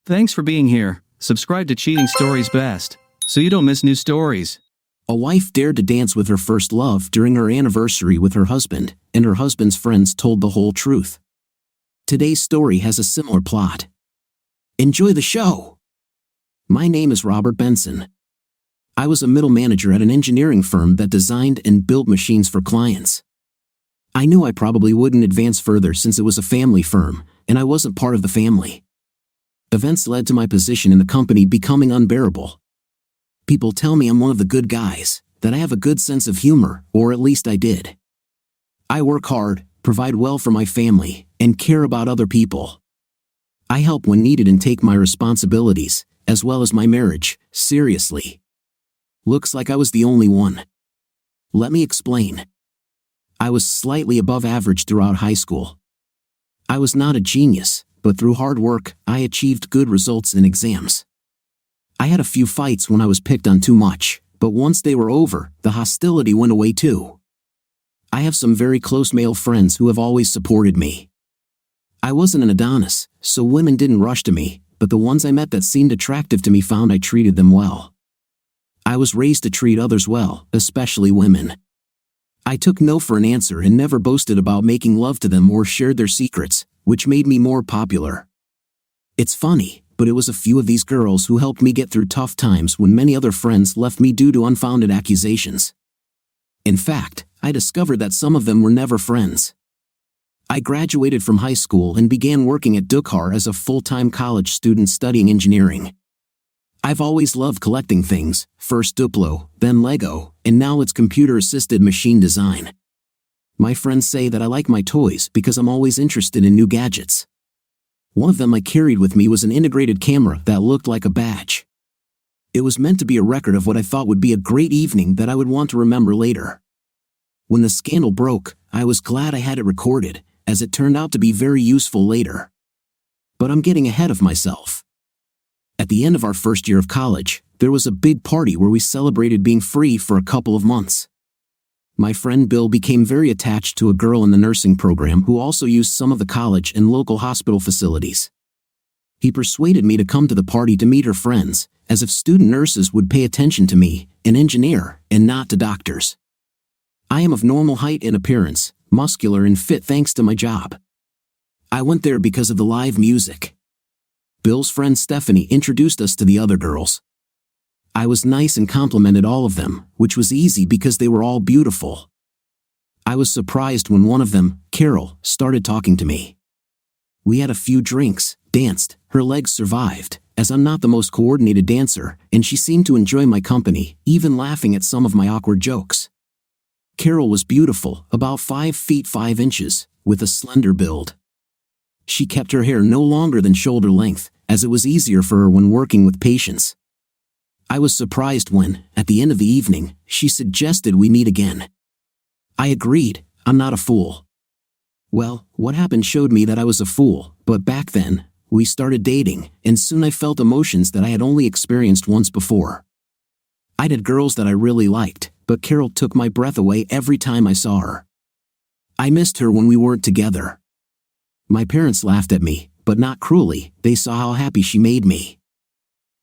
Thanks for being here. Subscribe to Cheating Stories Best, so you don't miss new stories. A wife dared to dance with her first love during her anniversary with her husband, and her husband's friends told the whole truth. Today's story has a similar plot. Enjoy the show! My name is Robert Benson. I was a middle manager at an engineering firm that designed and built machines for clients. I knew I probably wouldn't advance further since it was a family firm, and I wasn't part of the family. Events led to my position in the company becoming unbearable. People tell me I'm one of the good guys, that I have a good sense of humor, or at least I did. I work hard, provide well for my family, and care about other people. I help when needed and take my responsibilities, as well as my marriage, seriously. Looks like I was the only one. Let me explain. I was slightly above average throughout high school. I was not a genius, but through hard work, I achieved good results in exams. I had a few fights when I was picked on too much, but once they were over, the hostility went away too. I have some very close male friends who have always supported me. I wasn't an Adonis, so women didn't rush to me, but the ones I met that seemed attractive to me found I treated them well. I was raised to treat others well, especially women. I took no for an answer and never boasted about making love to them or shared their secrets, which made me more popular. It's funny, but it was a few of these girls who helped me get through tough times when many other friends left me due to unfounded accusations. In fact, I discovered that some of them were never friends. I graduated from high school and began working at Dukhar as a full-time college student studying engineering. I've always loved collecting things, first Duplo, then Lego, and now it's computer-assisted machine design. My friends say that I like my toys because I'm always interested in new gadgets. One of them I carried with me was an integrated camera that looked like a badge. It was meant to be a record of what I thought would be a great evening that I would want to remember later. When the scandal broke, I was glad I had it recorded, as it turned out to be very useful later. But I'm getting ahead of myself. At the end of our first year of college, there was a big party where we celebrated being free for a couple of months. My friend Bill became very attached to a girl in the nursing program who also used some of the college and local hospital facilities. He persuaded me to come to the party to meet her friends, as if student nurses would pay attention to me, an engineer, and not to doctors. I am of normal height and appearance, muscular and fit thanks to my job. I went there because of the live music. Bill's friend Stephanie introduced us to the other girls. I was nice and complimented all of them, which was easy because they were all beautiful. I was surprised when one of them, Carol, started talking to me. We had a few drinks, danced, her legs survived, as I'm not the most coordinated dancer, and she seemed to enjoy my company, even laughing at some of my awkward jokes. Carol was beautiful, about 5 feet 5 inches, with a slender build. She kept her hair no longer than shoulder length, as it was easier for her when working with patients. I was surprised when, at the end of the evening, she suggested we meet again. I agreed. I'm not a fool. Well, what happened showed me that I was a fool, but back then, we started dating, and soon I felt emotions that I had only experienced once before. I'd had girls that I really liked, but Carol took my breath away every time I saw her. I missed her when we weren't together. My parents laughed at me, but not cruelly. They saw how happy she made me.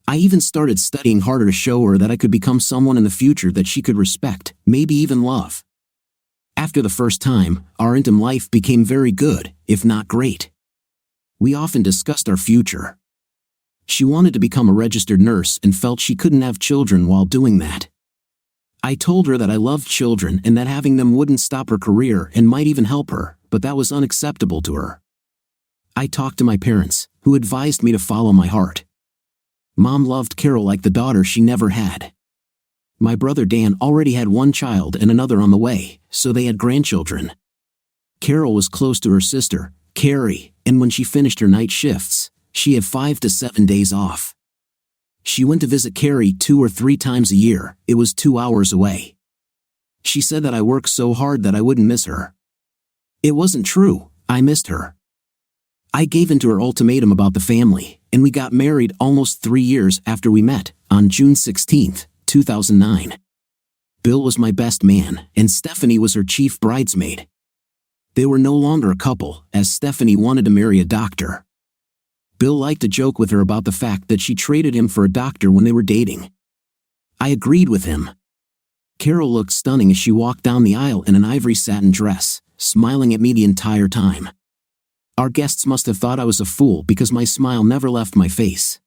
I even started studying harder to show her that I could become someone in the future that she could respect, maybe even love. After the first time, our intimate life became very good, if not great. We often discussed our future. She wanted to become a registered nurse and felt she couldn't have children while doing that. I told her that I loved children and that having them wouldn't stop her career and might even help her, but that was unacceptable to her. I talked to my parents, who advised me to follow my heart. Mom loved Carol like the daughter she never had. My brother Dan already had one child and another on the way, so they had grandchildren. Carol was close to her sister, Carrie, and when she finished her night shifts, she had 5 to 7 days off. She went to visit Carrie 2 or 3 times a year. It was 2 hours away. She said that I worked so hard that I wouldn't miss her. It wasn't true. I missed her. I gave in to her ultimatum about the family, and we got married almost 3 years after we met, on June 16, 2009. Bill was my best man, and Stephanie was her chief bridesmaid. They were no longer a couple, as Stephanie wanted to marry a doctor. Bill liked to joke with her about the fact that she traded him for a doctor when they were dating. I agreed with him. Carol looked stunning as she walked down the aisle in an ivory satin dress, smiling at me the entire time. Our guests must have thought I was a fool because my smile never left my face.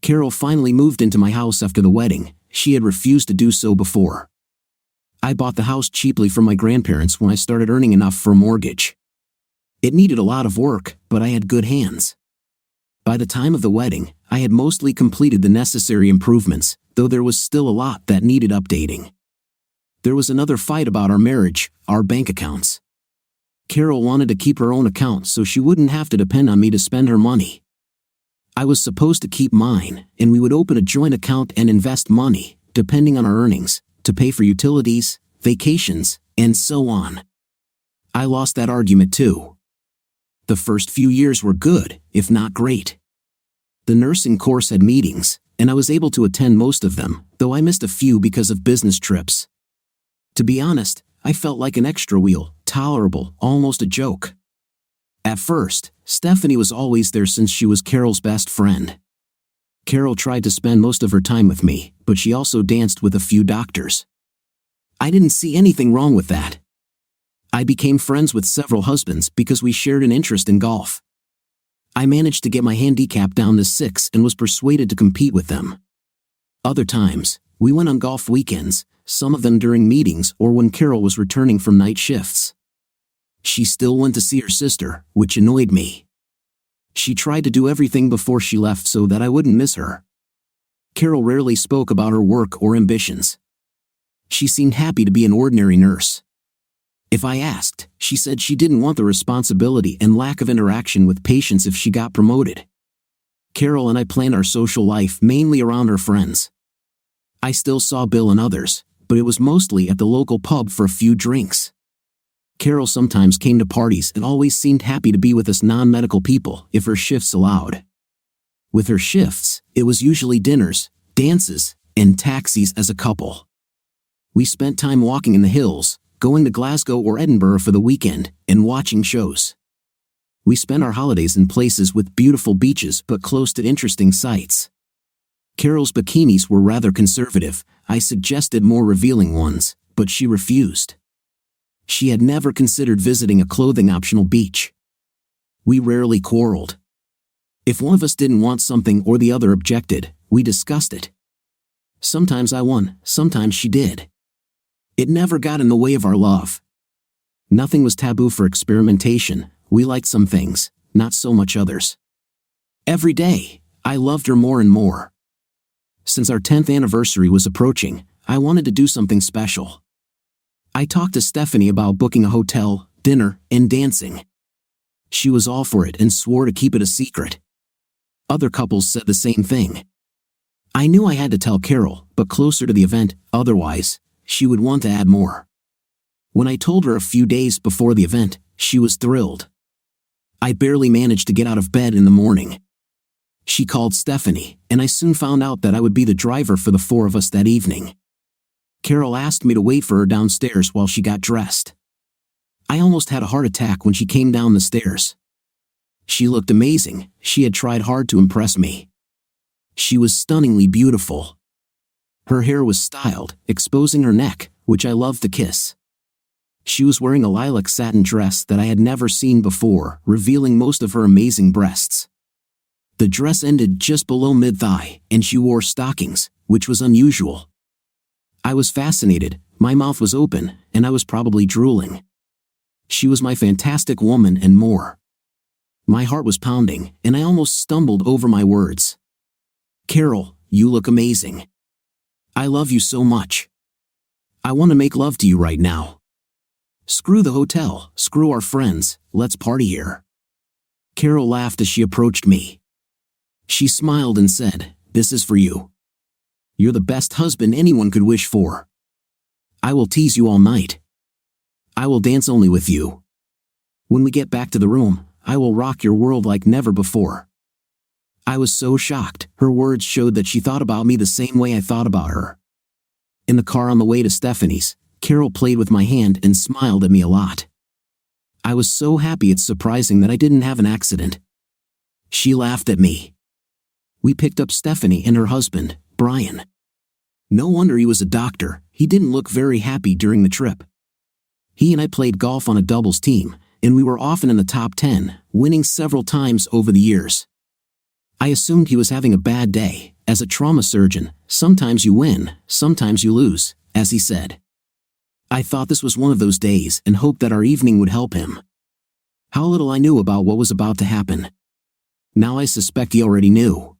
Carol finally moved into my house after the wedding. She had refused to do so before. I bought the house cheaply from my grandparents when I started earning enough for a mortgage. It needed a lot of work, but I had good hands. By the time of the wedding, I had mostly completed the necessary improvements, though there was still a lot that needed updating. There was another fight about our marriage, our bank accounts. Carol wanted to keep her own account so she wouldn't have to depend on me to spend her money. I was supposed to keep mine, and we would open a joint account and invest money, depending on our earnings, to pay for utilities, vacations, and so on. I lost that argument too. The first few years were good, if not great. The nursing course had meetings, and I was able to attend most of them, though I missed a few because of business trips. To be honest, I felt like an extra wheel, tolerable, almost a joke. At first, Stephanie was always there since she was Carol's best friend. Carol tried to spend most of her time with me, but she also danced with a few doctors. I didn't see anything wrong with that. I became friends with several husbands because we shared an interest in golf. I managed to get my handicap down to 6 and was persuaded to compete with them. Other times, we went on golf weekends, some of them during meetings or when Carol was returning from night shifts. She still went to see her sister, which annoyed me. She tried to do everything before she left so that I wouldn't miss her. Carol rarely spoke about her work or ambitions. She seemed happy to be an ordinary nurse. If I asked, she said she didn't want the responsibility and lack of interaction with patients if she got promoted. Carol and I planned our social life mainly around her friends. I still saw Bill and others, but it was mostly at the local pub for a few drinks. Carol sometimes came to parties and always seemed happy to be with us non-medical people if her shifts allowed. With her shifts, it was usually dinners, dances, and taxis as a couple. We spent time walking in the hills, going to Glasgow or Edinburgh for the weekend, and watching shows. We spent our holidays in places with beautiful beaches but close to interesting sights. Carol's bikinis were rather conservative. I suggested more revealing ones, but she refused. She had never considered visiting a clothing-optional beach. We rarely quarreled. If one of us didn't want something or the other objected, we discussed it. Sometimes I won, sometimes she did. It never got in the way of our love. Nothing was taboo for experimentation. We liked some things, not so much others. Every day, I loved her more and more. Since our 10th anniversary was approaching, I wanted to do something special. I talked to Stephanie about booking a hotel, dinner, and dancing. She was all for it and swore to keep it a secret. Other couples said the same thing. I knew I had to tell Carol, but closer to the event, otherwise, she would want to add more. When I told her a few days before the event, she was thrilled. I barely managed to get out of bed in the morning. She called Stephanie, and I soon found out that I would be the driver for the 4 of us that evening. Carol asked me to wait for her downstairs while she got dressed. I almost had a heart attack when she came down the stairs. She looked amazing. She had tried hard to impress me. She was stunningly beautiful. Her hair was styled, exposing her neck, which I loved to kiss. She was wearing a lilac satin dress that I had never seen before, revealing most of her amazing breasts. The dress ended just below mid-thigh, and she wore stockings, which was unusual. I was fascinated, my mouth was open, and I was probably drooling. She was my fantastic woman and more. My heart was pounding, and I almost stumbled over my words. Carol, you look amazing. I love you so much. I want to make love to you right now. Screw the hotel, screw our friends, let's party here. Carol laughed as she approached me. She smiled and said, "This is for you. You're the best husband anyone could wish for. I will tease you all night. I will dance only with you. When we get back to the room, I will rock your world like never before." I was so shocked. Her words showed that she thought about me the same way I thought about her. In the car on the way to Stephanie's, Carol played with my hand and smiled at me a lot. I was so happy it's surprising that I didn't have an accident. She laughed at me. We picked up Stephanie and her husband, Brian. No wonder he was a doctor, he didn't look very happy during the trip. He and I played golf on a doubles team, and we were often in the top 10, winning several times over the years. I assumed he was having a bad day. As a trauma surgeon, sometimes you win, sometimes you lose, as he said. I thought this was one of those days and hoped that our evening would help him. How little I knew about what was about to happen. Now I suspect he already knew.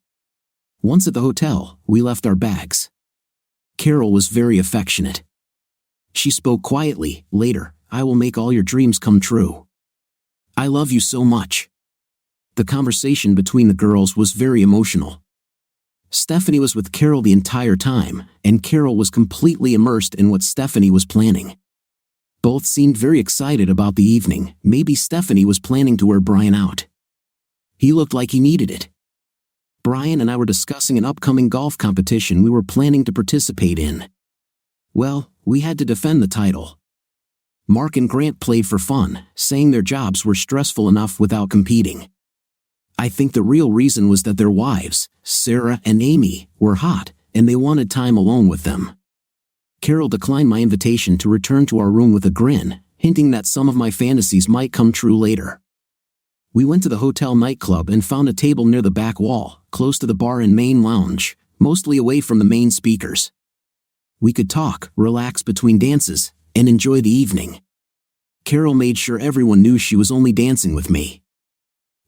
Once at the hotel, we left our bags. Carol was very affectionate. She spoke quietly, later, I will make all your dreams come true. I love you so much. The conversation between the girls was very emotional. Stephanie was with Carol the entire time, and Carol was completely immersed in what Stephanie was planning. Both seemed very excited about the evening. Maybe Stephanie was planning to wear Brian out. He looked like he needed it. Brian and I were discussing an upcoming golf competition we were planning to participate in. Well, we had to defend the title. Mark and Grant played for fun, saying their jobs were stressful enough without competing. I think the real reason was that their wives, Sarah and Amy, were hot, and they wanted time alone with them. Carol declined my invitation to return to our room with a grin, hinting that some of my fantasies might come true later. We went to the hotel nightclub and found a table near the back wall, close to the bar and main lounge, mostly away from the main speakers. We could talk, relax between dances, and enjoy the evening. Carol made sure everyone knew she was only dancing with me.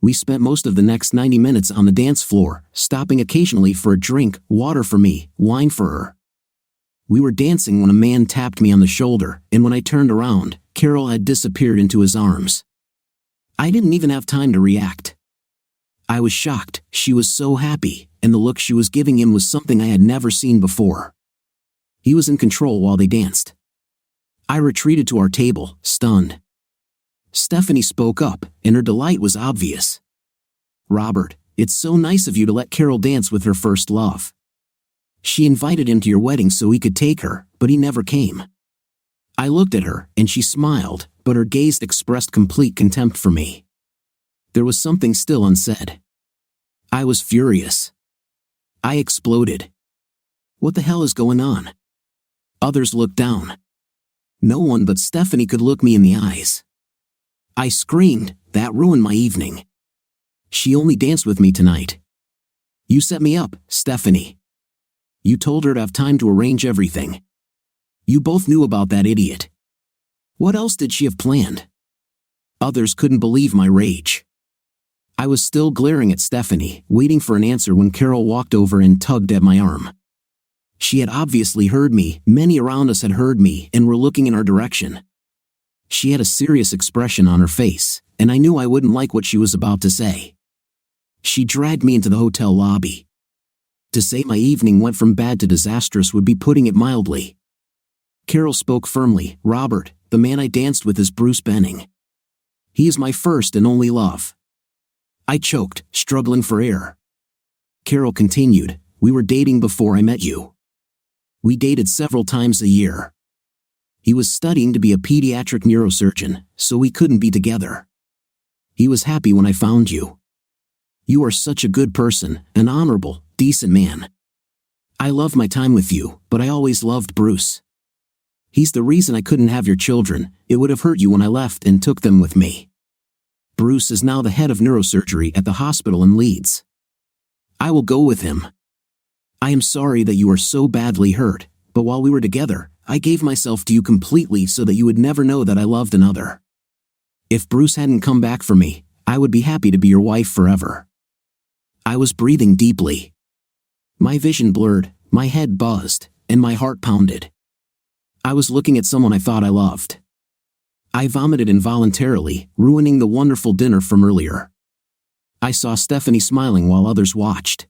We spent most of the next 90 minutes on the dance floor, stopping occasionally for a drink, water for me, wine for her. We were dancing when a man tapped me on the shoulder, and when I turned around, Carol had disappeared into his arms. I didn't even have time to react. I was shocked, she was so happy, and the look she was giving him was something I had never seen before. He was in control while they danced. I retreated to our table, stunned. Stephanie spoke up, and her delight was obvious. Robert, it's so nice of you to let Carol dance with her first love. She invited him to your wedding so he could take her, but he never came. I looked at her, and she smiled, but her gaze expressed complete contempt for me. There was something still unsaid. I was furious. I exploded. What the hell is going on? Others looked down. No one but Stephanie could look me in the eyes. I screamed, that ruined my evening. She only danced with me tonight. You set me up, Stephanie. You told her to have time to arrange everything. You both knew about that idiot. What else did she have planned? Others couldn't believe my rage. I was still glaring at Stephanie, waiting for an answer when Carol walked over and tugged at my arm. She had obviously heard me, many around us had heard me, and were looking in our direction. She had a serious expression on her face, and I knew I wouldn't like what she was about to say. She dragged me into the hotel lobby. To say my evening went from bad to disastrous would be putting it mildly. Carol spoke firmly, Robert, the man I danced with is Bruce Benning. He is my first and only love. I choked, struggling for air. Carol continued, we were dating before I met you. We dated several times a year. He was studying to be a pediatric neurosurgeon, so we couldn't be together. He was happy when I found you. You are such a good person, an honorable, decent man. I love my time with you, but I always loved Bruce. He's the reason I couldn't have your children. It would have hurt you when I left and took them with me. Bruce is now the head of neurosurgery at the hospital in Leeds. I will go with him. I am sorry that you are so badly hurt, but while we were together, I gave myself to you completely so that you would never know that I loved another. If Bruce hadn't come back for me, I would be happy to be your wife forever. I was breathing deeply. My vision blurred, my head buzzed, and my heart pounded. I was looking at someone I thought I loved. I vomited involuntarily, ruining the wonderful dinner from earlier. I saw Stephanie smiling while others watched.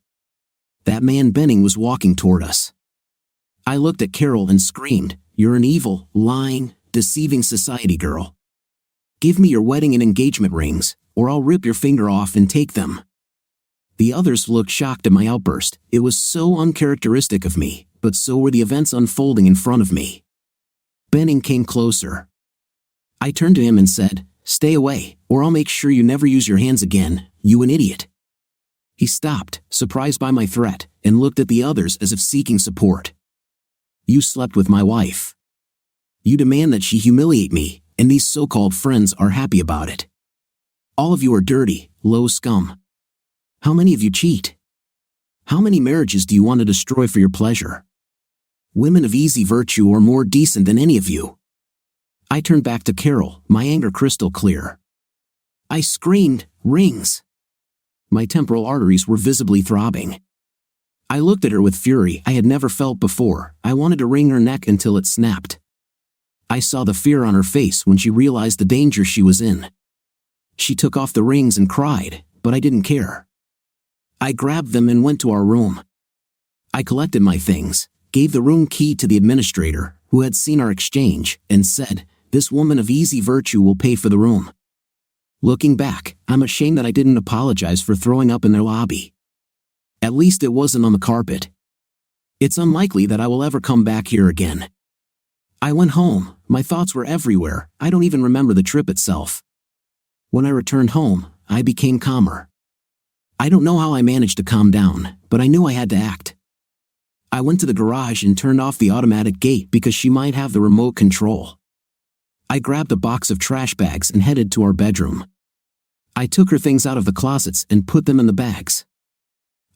That man Benning was walking toward us. I looked at Carol and screamed, you're an evil, lying, deceiving society girl. Give me your wedding and engagement rings, or I'll rip your finger off and take them. The others looked shocked at my outburst. It was so uncharacteristic of me, but so were the events unfolding in front of me. Benning came closer. I turned to him and said, stay away, or I'll make sure you never use your hands again, you an idiot. He stopped, surprised by my threat, and looked at the others as if seeking support. You slept with my wife. You demand that she humiliate me, and these so-called friends are happy about it. All of you are dirty, low scum. How many of you cheat? How many marriages do you want to destroy for your pleasure? Women of easy virtue are more decent than any of you. I turned back to Carol, my anger crystal clear. I screamed, rings. My temporal arteries were visibly throbbing. I looked at her with fury I had never felt before. I wanted to wring her neck until it snapped. I saw the fear on her face when she realized the danger she was in. She took off the rings and cried, but I didn't care. I grabbed them and went to our room. I collected my things, gave the room key to the administrator, who had seen our exchange, and said, "This woman of easy virtue will pay for the room." Looking back, I'm ashamed that I didn't apologize for throwing up in their lobby. At least it wasn't on the carpet. It's unlikely that I will ever come back here again. I went home, my thoughts were everywhere, I don't even remember the trip itself. When I returned home, I became calmer. I don't know how I managed to calm down, but I knew I had to act. I went to the garage and turned off the automatic gate because she might have the remote control. I grabbed a box of trash bags and headed to our bedroom. I took her things out of the closets and put them in the bags.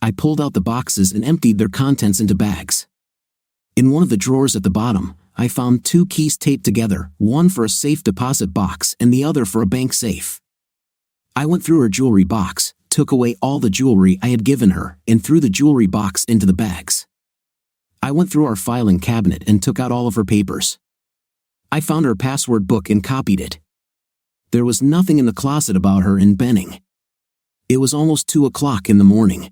I pulled out the boxes and emptied their contents into bags. In one of the drawers at the bottom, I found 2 keys taped together, one for a safe deposit box and the other for a bank safe. I went through her jewelry box, took away all the jewelry I had given her, and threw the jewelry box into the bags. I went through our filing cabinet and took out all of her papers. I found her password book and copied it. There was nothing in the closet about her and Benning. It was almost 2 o'clock in the morning.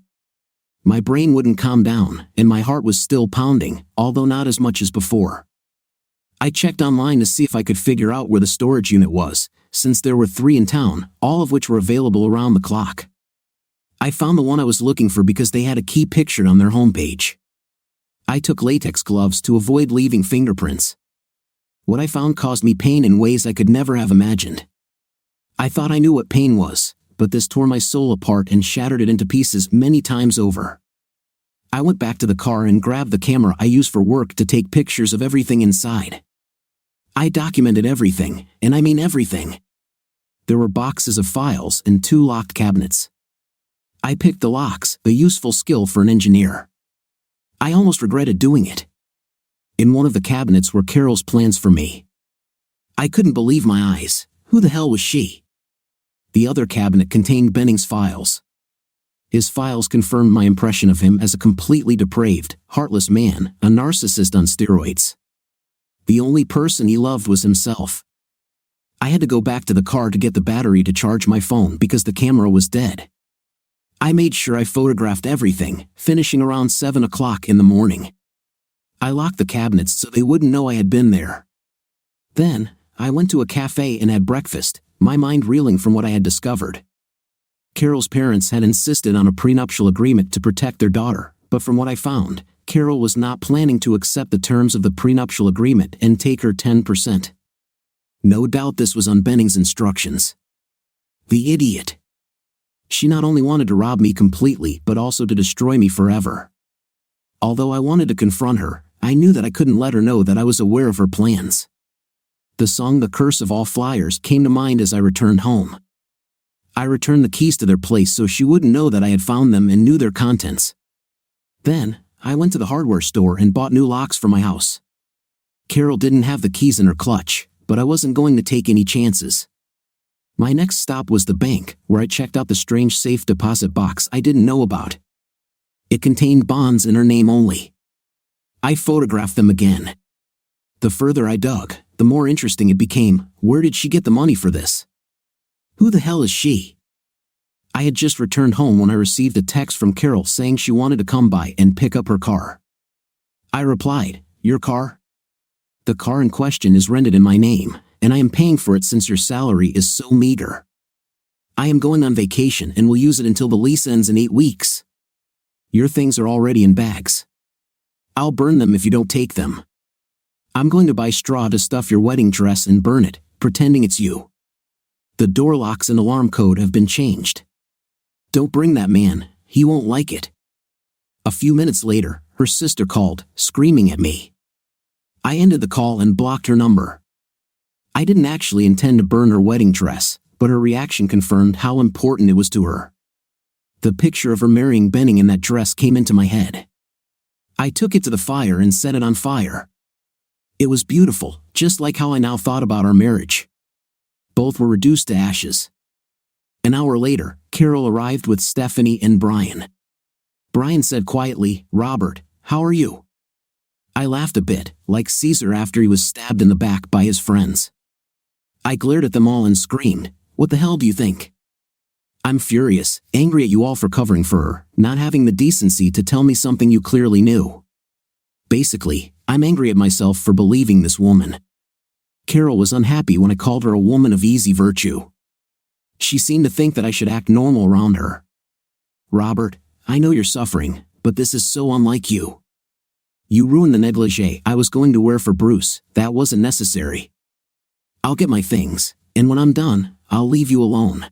My brain wouldn't calm down, and my heart was still pounding, although not as much as before. I checked online to see if I could figure out where the storage unit was, since there were 3 in town, all of which were available around the clock. I found the one I was looking for because they had a key pictured on their homepage. I took latex gloves to avoid leaving fingerprints. What I found caused me pain in ways I could never have imagined. I thought I knew what pain was, but this tore my soul apart and shattered it into pieces many times over. I went back to the car and grabbed the camera I use for work to take pictures of everything inside. I documented everything, and I mean everything. There were boxes of files and 2 locked cabinets. I picked the locks, a useful skill for an engineer. I almost regretted doing it. In one of the cabinets were Carol's plans for me. I couldn't believe my eyes. Who the hell was she? The other cabinet contained Benning's files. His files confirmed my impression of him as a completely depraved, heartless man, a narcissist on steroids. The only person he loved was himself. I had to go back to the car to get the battery to charge my phone because the camera was dead. I made sure I photographed everything, finishing around 7 o'clock in the morning. I locked the cabinets so they wouldn't know I had been there. Then, I went to a cafe and had breakfast, my mind reeling from what I had discovered. Carol's parents had insisted on a prenuptial agreement to protect their daughter, but from what I found, Carol was not planning to accept the terms of the prenuptial agreement and take her 10%. No doubt this was on Benning's instructions. The idiot. She not only wanted to rob me completely but also to destroy me forever. Although I wanted to confront her, I knew that I couldn't let her know that I was aware of her plans. The song "The Curse of All Flyers" came to mind as I returned home. I returned the keys to their place so she wouldn't know that I had found them and knew their contents. Then, I went to the hardware store and bought new locks for my house. Carol didn't have the keys in her clutch, but I wasn't going to take any chances. My next stop was the bank, where I checked out the strange safe deposit box I didn't know about. It contained bonds in her name only. I photographed them again. The further I dug, the more interesting it became. Where did she get the money for this? Who the hell is she? I had just returned home when I received a text from Carol saying she wanted to come by and pick up her car. I replied, "Your car? The car in question is rented in my name, and I am paying for it since your salary is so meager. I am going on vacation and will use it until the lease ends in 8 weeks. Your things are already in bags. I'll burn them if you don't take them. I'm going to buy straw to stuff your wedding dress and burn it, pretending it's you. The door locks and alarm code have been changed. Don't bring that man, he won't like it." A few minutes later, her sister called, screaming at me. I ended the call and blocked her number. I didn't actually intend to burn her wedding dress, but her reaction confirmed how important it was to her. The picture of her marrying Benning in that dress came into my head. I took it to the fire and set it on fire. It was beautiful, just like how I now thought about our marriage. Both were reduced to ashes. An hour later, Carol arrived with Stephanie and Brian. Brian said quietly, "Robert, how are you?" I laughed a bit, like Caesar after he was stabbed in the back by his friends. I glared at them all and screamed, "What the hell do you think? I'm furious, angry at you all for covering for her, not having the decency to tell me something you clearly knew. Basically, I'm angry at myself for believing this woman." Carol was unhappy when I called her a woman of easy virtue. She seemed to think that I should act normal around her. "Robert, I know you're suffering, but this is so unlike you. You ruined the negligee I was going to wear for Bruce. That wasn't necessary. I'll get my things, and when I'm done, I'll leave you alone.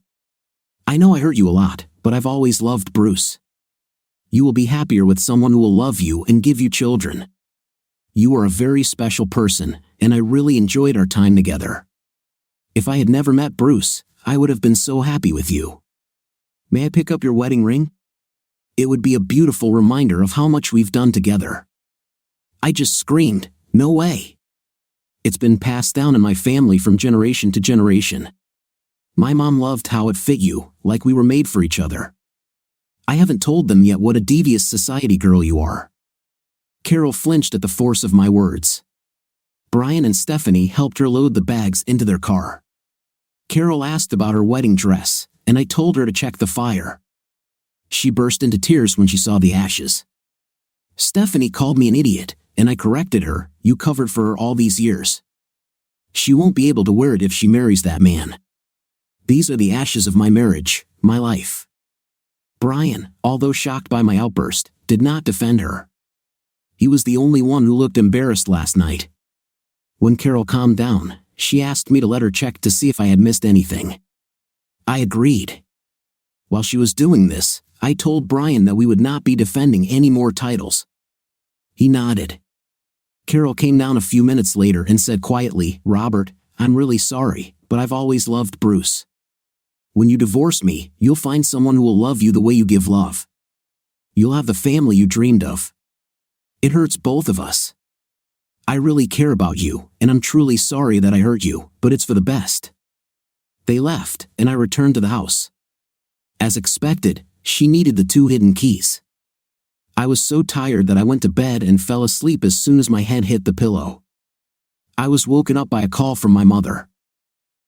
I know I hurt you a lot, but I've always loved Bruce. You will be happier with someone who will love you and give you children. You are a very special person, and I really enjoyed our time together. If I had never met Bruce, I would have been so happy with you. May I pick up your wedding ring? It would be a beautiful reminder of how much we've done together." I just screamed, "No way. It's been passed down in my family from generation to generation. My mom loved how it fit you, like we were made for each other. I haven't told them yet what a devious society girl you are." Carol flinched at the force of my words. Brian and Stephanie helped her load the bags into their car. Carol asked about her wedding dress, and I told her to check the fire. She burst into tears when she saw the ashes. Stephanie called me an idiot, and I corrected her, "You covered for her all these years. She won't be able to wear it if she marries that man. These are the ashes of my marriage, my life." Brian, although shocked by my outburst, did not defend her. He was the only one who looked embarrassed last night. When Carol calmed down, she asked me to let her check to see if I had missed anything. I agreed. While she was doing this, I told Brian that we would not be defending any more titles. He nodded. Carol came down a few minutes later and said quietly, "Robert, I'm really sorry, but I've always loved Bruce. When you divorce me, you'll find someone who will love you the way you give love. You'll have the family you dreamed of. It hurts both of us. I really care about you, and I'm truly sorry that I hurt you, but it's for the best." They left, and I returned to the house. As expected, she needed the 2 hidden keys. I was so tired that I went to bed and fell asleep as soon as my head hit the pillow. I was woken up by a call from my mother.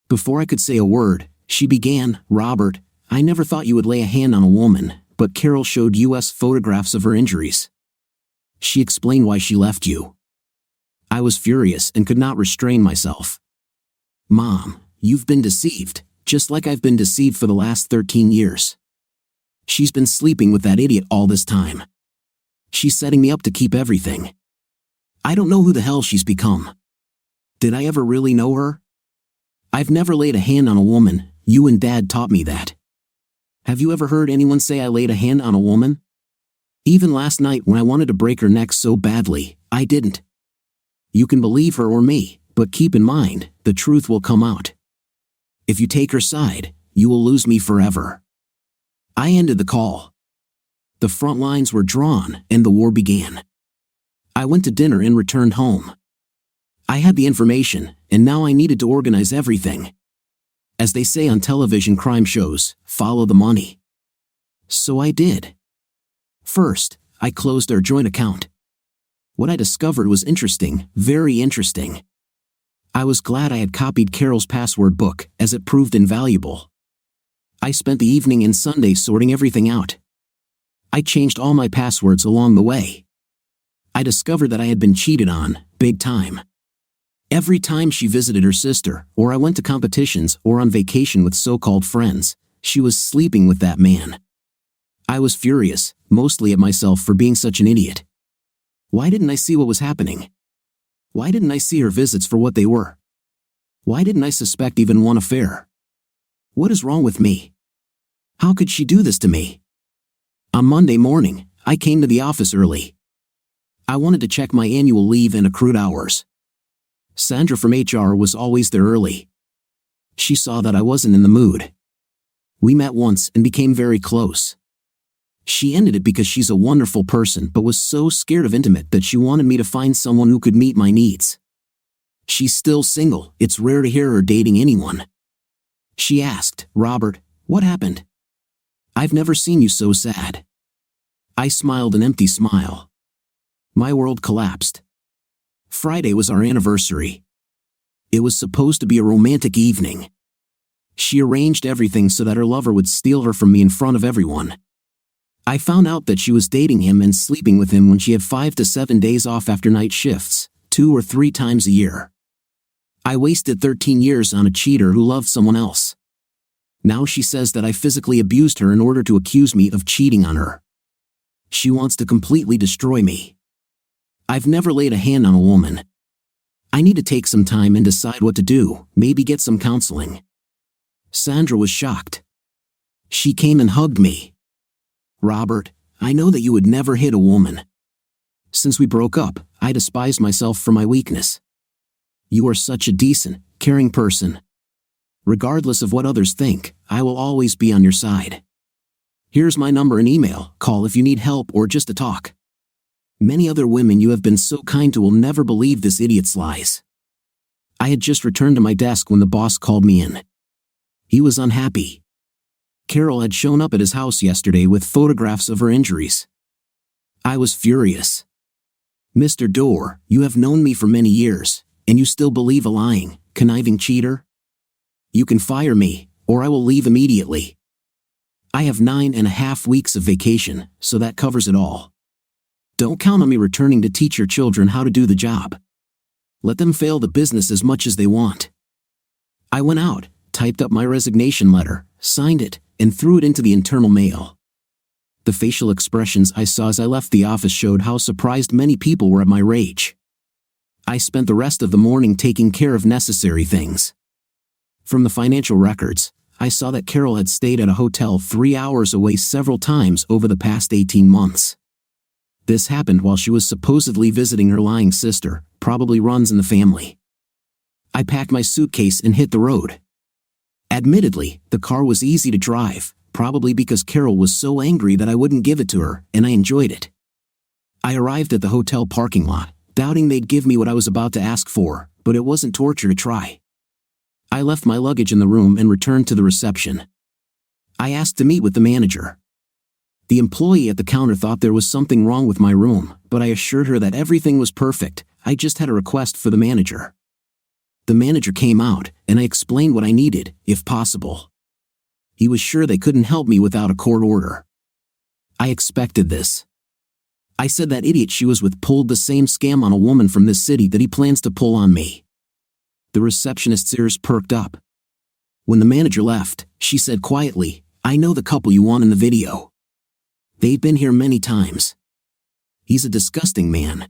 Before I could say a word, she began, "Robert, I never thought you would lay a hand on a woman, but Carol showed US photographs of her injuries. She explained why she left you." I was furious and could not restrain myself. "Mom, you've been deceived, just like I've been deceived for the last 13 years. She's been sleeping with that idiot all this time. She's setting me up to keep everything. I don't know who the hell she's become. Did I ever really know her? I've never laid a hand on a woman, you and Dad taught me that. Have you ever heard anyone say I laid a hand on a woman? Even last night when I wanted to break her neck so badly, I didn't. You can believe her or me, but keep in mind, the truth will come out. If you take her side, you will lose me forever." I ended the call. The front lines were drawn, and the war began. I went to dinner and returned home. I had the information, and now I needed to organize everything. As they say on television crime shows, follow the money. So I did. First, I closed our joint account. What I discovered was interesting, very interesting. I was glad I had copied Carol's password book, as it proved invaluable. I spent the evening and Sunday sorting everything out. I changed all my passwords along the way. I discovered that I had been cheated on, big time. Every time she visited her sister, or I went to competitions or on vacation with so-called friends, she was sleeping with that man. I was furious, mostly at myself for being such an idiot. Why didn't I see what was happening? Why didn't I see her visits for what they were? Why didn't I suspect even one affair? What is wrong with me? How could she do this to me? On Monday morning, I came to the office early. I wanted to check my annual leave and accrued hours. Sandra from HR was always there early. She saw that I wasn't in the mood. We met once and became very close. She ended it because she's a wonderful person but was so scared of intimate that she wanted me to find someone who could meet my needs. She's still single. It's rare to hear her dating anyone. She asked, "Robert, what happened? I've never seen you so sad." I smiled an empty smile. My world collapsed. Friday was our anniversary. It was supposed to be a romantic evening. She arranged everything so that her lover would steal her from me in front of everyone. I found out that she was dating him and sleeping with him when she had 5 to 7 days off after night shifts, 2 or 3 times a year. I wasted 13 years on a cheater who loved someone else. Now she says that I physically abused her in order to accuse me of cheating on her. She wants to completely destroy me. I've never laid a hand on a woman. I need to take some time and decide what to do, maybe get some counseling. Sandra was shocked. She came and hugged me. "Robert, I know that you would never hit a woman. Since we broke up, I despised myself for my weakness. You are such a decent, caring person. Regardless of what others think, I will always be on your side. Here's my number and email. Call if you need help or just to talk. Many other women you have been so kind to will never believe this idiot's lies." I had just returned to my desk when the boss called me in. He was unhappy. Carol had shown up at his house yesterday with photographs of her injuries. I was furious. "Mr. Dorr, you have known me for many years, and you still believe a lying, conniving cheater? You can fire me, or I will leave immediately. I have 9.5 weeks of vacation, so that covers it all. Don't count on me returning to teach your children how to do the job. Let them fail the business as much as they want." I went out, typed up my resignation letter, signed it, and threw it into the internal mail. The facial expressions I saw as I left the office showed how surprised many people were at my rage. I spent the rest of the morning taking care of necessary things. From the financial records, I saw that Carol had stayed at a hotel 3 hours away several times over the past 18 months. This happened while she was supposedly visiting her lying sister, probably runs in the family. I packed my suitcase and hit the road. Admittedly, the car was easy to drive, probably because Carol was so angry that I wouldn't give it to her, and I enjoyed it. I arrived at the hotel parking lot, doubting they'd give me what I was about to ask for, but it wasn't torture to try. I left my luggage in the room and returned to the reception. I asked to meet with the manager. The employee at the counter thought there was something wrong with my room, but I assured her that everything was perfect. I just had a request for the manager. The manager came out, and I explained what I needed, if possible. He was sure they couldn't help me without a court order. I expected this. I said that idiot she was with pulled the same scam on a woman from this city that he plans to pull on me. The receptionist's ears perked up. When the manager left, she said quietly, "I know the couple you want in the video. They've been here many times. He's a disgusting man.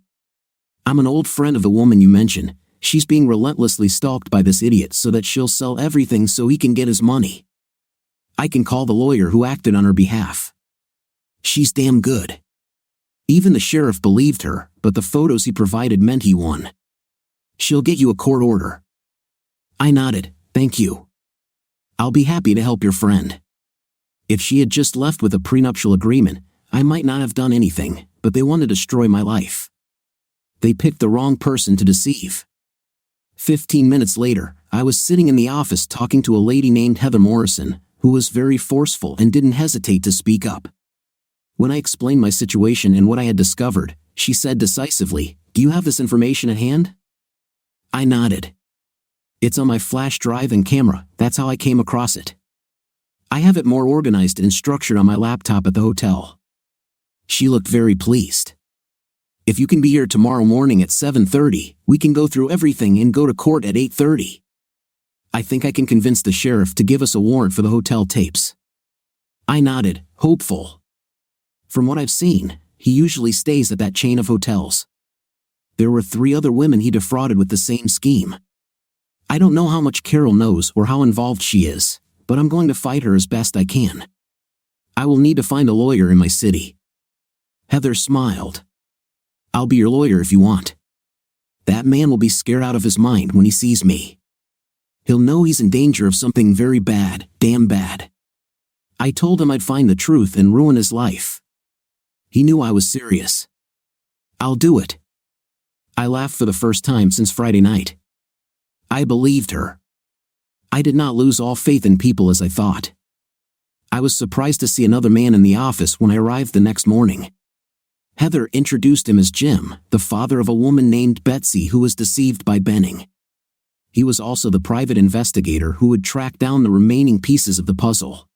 I'm an old friend of the woman you mentioned. She's being relentlessly stalked by this idiot so that she'll sell everything so he can get his money. I can call the lawyer who acted on her behalf. She's damn good." Even the sheriff believed her, but the photos he provided meant he won. "She'll get you a court order." I nodded, "Thank you. I'll be happy to help your friend." If she had just left with a prenuptial agreement, I might not have done anything, but they want to destroy my life. They picked the wrong person to deceive. 15 minutes later, I was sitting in the office talking to a lady named Heather Morrison, who was very forceful and didn't hesitate to speak up. When I explained my situation and what I had discovered, she said decisively, "Do you have this information at hand?" I nodded. "It's on my flash drive and camera, that's how I came across it. I have it more organized and structured on my laptop at the hotel." She looked very pleased. "If you can be here tomorrow morning at 7:30, we can go through everything and go to court at 8:30. I think I can convince the sheriff to give us a warrant for the hotel tapes." I nodded, hopeful. From what I've seen, he usually stays at that chain of hotels. There were 3 other women he defrauded with the same scheme. I don't know how much Carol knows or how involved she is, but I'm going to fight her as best I can. I will need to find a lawyer in my city. Heather smiled. I'll be your lawyer if you want. That man will be scared out of his mind when he sees me. He'll know he's in danger of something very bad, damn bad. I told him I'd find the truth and ruin his life. He knew I was serious. I'll do it. I laughed for the first time since Friday night. I believed her. I did not lose all faith in people as I thought. I was surprised to see another man in the office when I arrived the next morning. Heather introduced him as Jim, the father of a woman named Betsy who was deceived by Benning. He was also the private investigator who would track down the remaining pieces of the puzzle.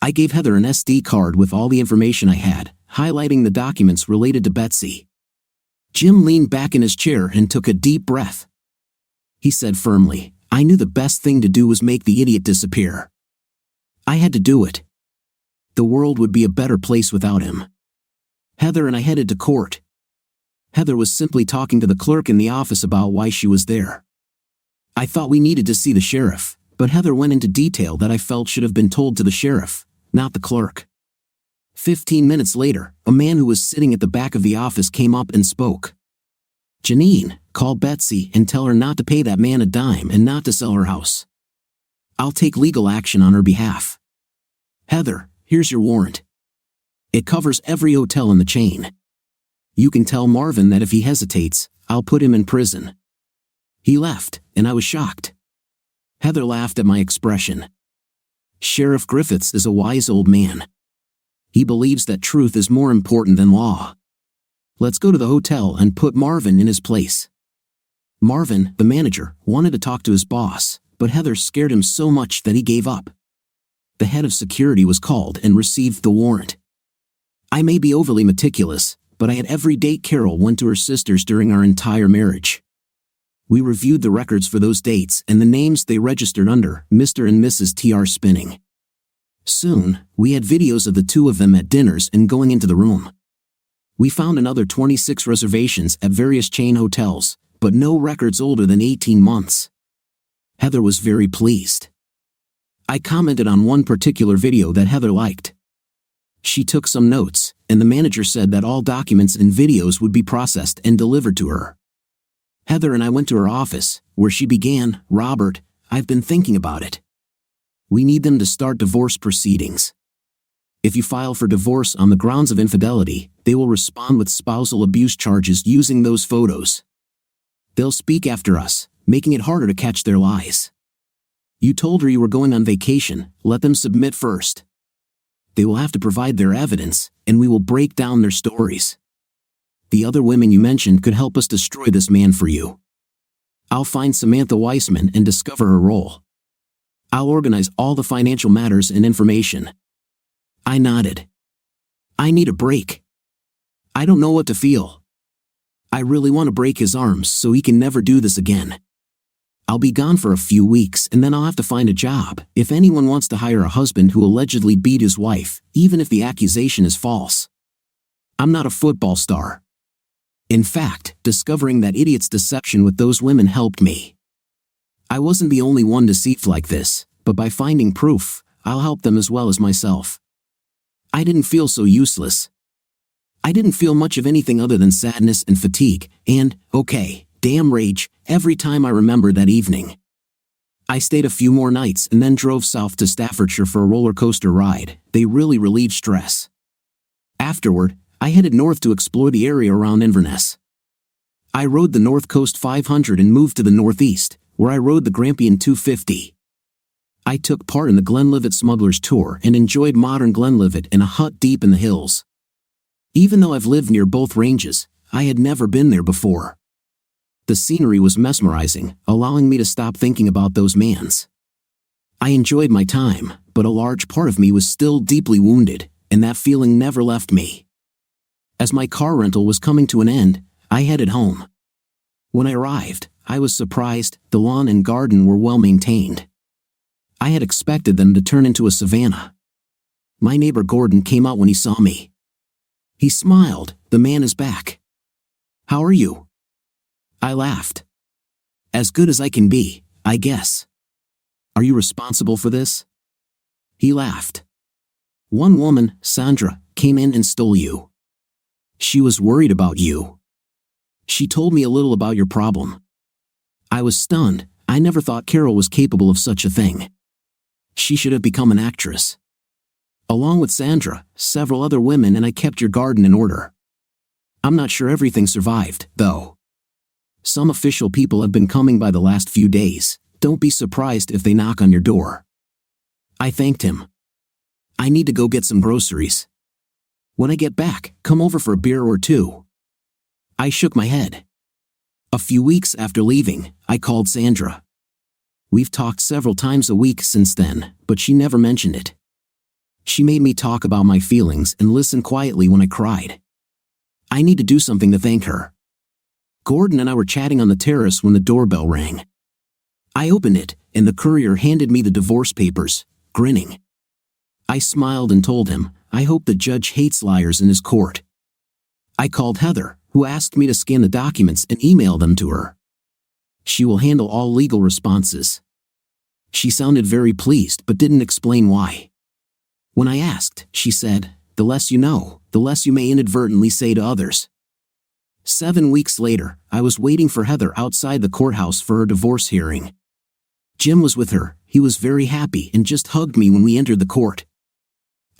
I gave Heather an SD card with all the information I had, highlighting the documents related to Betsy. Jim leaned back in his chair and took a deep breath. He said firmly, I knew the best thing to do was make the idiot disappear. I had to do it. The world would be a better place without him. Heather and I headed to court. Heather was simply talking to the clerk in the office about why she was there. I thought we needed to see the sheriff, but Heather went into detail that I felt should have been told to the sheriff, not the clerk. 15 minutes later, a man who was sitting at the back of the office came up and spoke. Janine, call Betsy and tell her not to pay that man a dime and not to sell her house. I'll take legal action on her behalf. Heather, here's your warrant. It covers every hotel in the chain. You can tell Marvin that if he hesitates, I'll put him in prison. He left, and I was shocked. Heather laughed at my expression. Sheriff Griffiths is a wise old man. He believes that truth is more important than law. Let's go to the hotel and put Marvin in his place. Marvin, the manager, wanted to talk to his boss, but Heather scared him so much that he gave up. The head of security was called and received the warrant. I may be overly meticulous, but I had every date Carol went to her sister's during our entire marriage. We reviewed the records for those dates and the names they registered under, Mr. and Mrs. T.R. Spinning. Soon, we had videos of the two of them at dinners and going into the room. We found another 26 reservations at various chain hotels, but no records older than 18 months. Heather was very pleased. I commented on one particular video that Heather liked. She took some notes, and the manager said that all documents and videos would be processed and delivered to her. Heather and I went to her office, where she began, Robert, I've been thinking about it. We need them to start divorce proceedings. If you file for divorce on the grounds of infidelity, they will respond with spousal abuse charges using those photos. They'll speak after us, making it harder to catch their lies. You told her you were going on vacation, let them submit first. They will have to provide their evidence, and we will break down their stories. The other women you mentioned could help us destroy this man for you. I'll find Samantha Weissman and discover her role. I'll organize all the financial matters and information. I nodded. I need a break. I don't know what to feel. I really want to break his arms so he can never do this again. I'll be gone for a few weeks and then I'll have to find a job if anyone wants to hire a husband who allegedly beat his wife, even if the accusation is false. I'm not a football star. In fact, discovering that idiot's deception with those women helped me. I wasn't the only one deceived like this, but by finding proof, I'll help them as well as myself. I didn't feel so useless. I didn't feel much of anything other than sadness and fatigue, and, damn rage, every time I remember that evening. I stayed a few more nights and then drove south to Staffordshire for a roller coaster ride. They really relieved stress. Afterward, I headed north to explore the area around Inverness. I rode the North Coast 500 and moved to the northeast, where I rode the Grampian 250. I took part in the Glenlivet Smugglers Tour and enjoyed modern Glenlivet in a hut deep in the hills. Even though I've lived near both ranges, I had never been there before. The scenery was mesmerizing, allowing me to stop thinking about those mans. I enjoyed my time, but a large part of me was still deeply wounded, and that feeling never left me. As my car rental was coming to an end, I headed home. When I arrived, I was surprised the lawn and garden were well maintained. I had expected them to turn into a savanna. My neighbor Gordon came out when he saw me. He smiled, the man is back. How are you? I laughed. As good as I can be, I guess. Are you responsible for this? He laughed. One woman, Sandra, came in and stole you. She was worried about you. She told me a little about your problem. I was stunned. I never thought Carol was capable of such a thing. She should have become an actress. Along with Sandra, several other women, and I kept your garden in order. I'm not sure everything survived, though. Some official people have been coming by the last few days. Don't be surprised if they knock on your door. I thanked him. I need to go get some groceries. When I get back, come over for a beer or two. I shook my head. A few weeks after leaving, I called Sandra. We've talked several times a week since then, but she never mentioned it. She made me talk about my feelings and listen quietly when I cried. I need to do something to thank her. Gordon and I were chatting on the terrace when the doorbell rang. I opened it, and the courier handed me the divorce papers, grinning. I smiled and told him, I hope the judge hates liars in his court. I called Heather, who asked me to scan the documents and email them to her. She will handle all legal responses. She sounded very pleased but didn't explain why. When I asked, she said, the less you know, the less you may inadvertently say to others. 7 weeks later, I was waiting for Heather outside the courthouse for her divorce hearing. Jim was with her. He was very happy and just hugged me when we entered the court.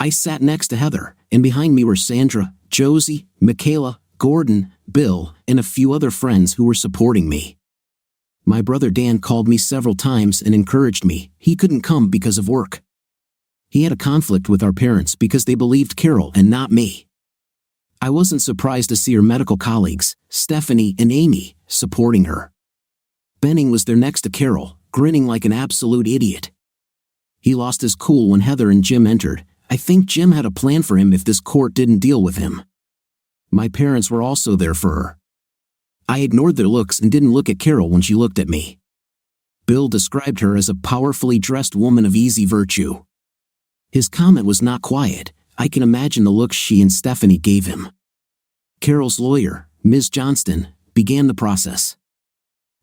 I sat next to Heather, and behind me were Sandra, Josie, Michaela, Gordon, Bill, and a few other friends who were supporting me. My brother Dan called me several times and encouraged me. He couldn't come because of work. He had a conflict with our parents because they believed Carol and not me. I wasn't surprised to see her medical colleagues, Stephanie and Amy, supporting her. Benning was there next to Carol, grinning like an absolute idiot. He lost his cool when Heather and Jim entered. I think Jim had a plan for him if this court didn't deal with him. My parents were also there for her. I ignored their looks and didn't look at Carol when she looked at me. Bill described her as a powerfully dressed woman of easy virtue. His comment was not quiet. I can imagine the looks she and Stephanie gave him. Carol's lawyer, Ms. Johnston, began the process.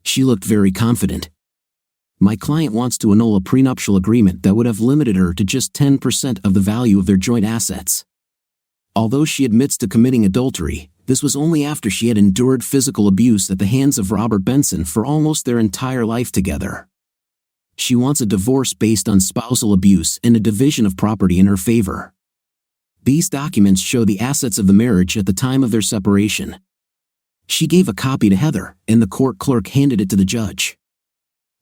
She looked very confident. My client wants to annul a prenuptial agreement that would have limited her to just 10% of the value of their joint assets. Although she admits to committing adultery, this was only after she had endured physical abuse at the hands of Robert Benson for almost their entire life together. She wants a divorce based on spousal abuse and a division of property in her favor. These documents show the assets of the marriage at the time of their separation. She gave a copy to Heather, and the court clerk handed it to the judge.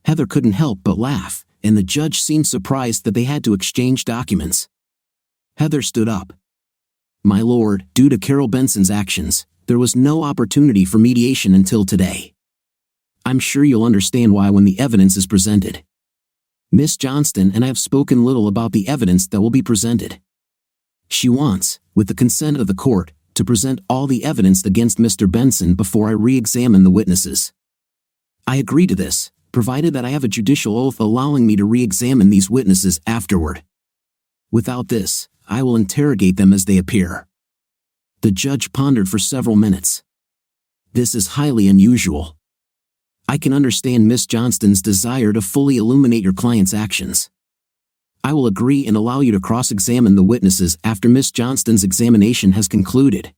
Heather couldn't help but laugh, and the judge seemed surprised that they had to exchange documents. Heather stood up. My lord, due to Carol Benson's actions, there was no opportunity for mediation until today. I'm sure you'll understand why when the evidence is presented. Miss Johnston and I have spoken little about the evidence that will be presented. She wants, with the consent of the court, to present all the evidence against Mr. Benson before I re-examine the witnesses. I agree to this, provided that I have a judicial oath allowing me to re-examine these witnesses afterward. Without this, I will interrogate them as they appear. The judge pondered for several minutes. This is highly unusual. I can understand Miss Johnston's desire to fully illuminate your client's actions. I will agree and allow you to cross-examine the witnesses after Miss Johnston's examination has concluded.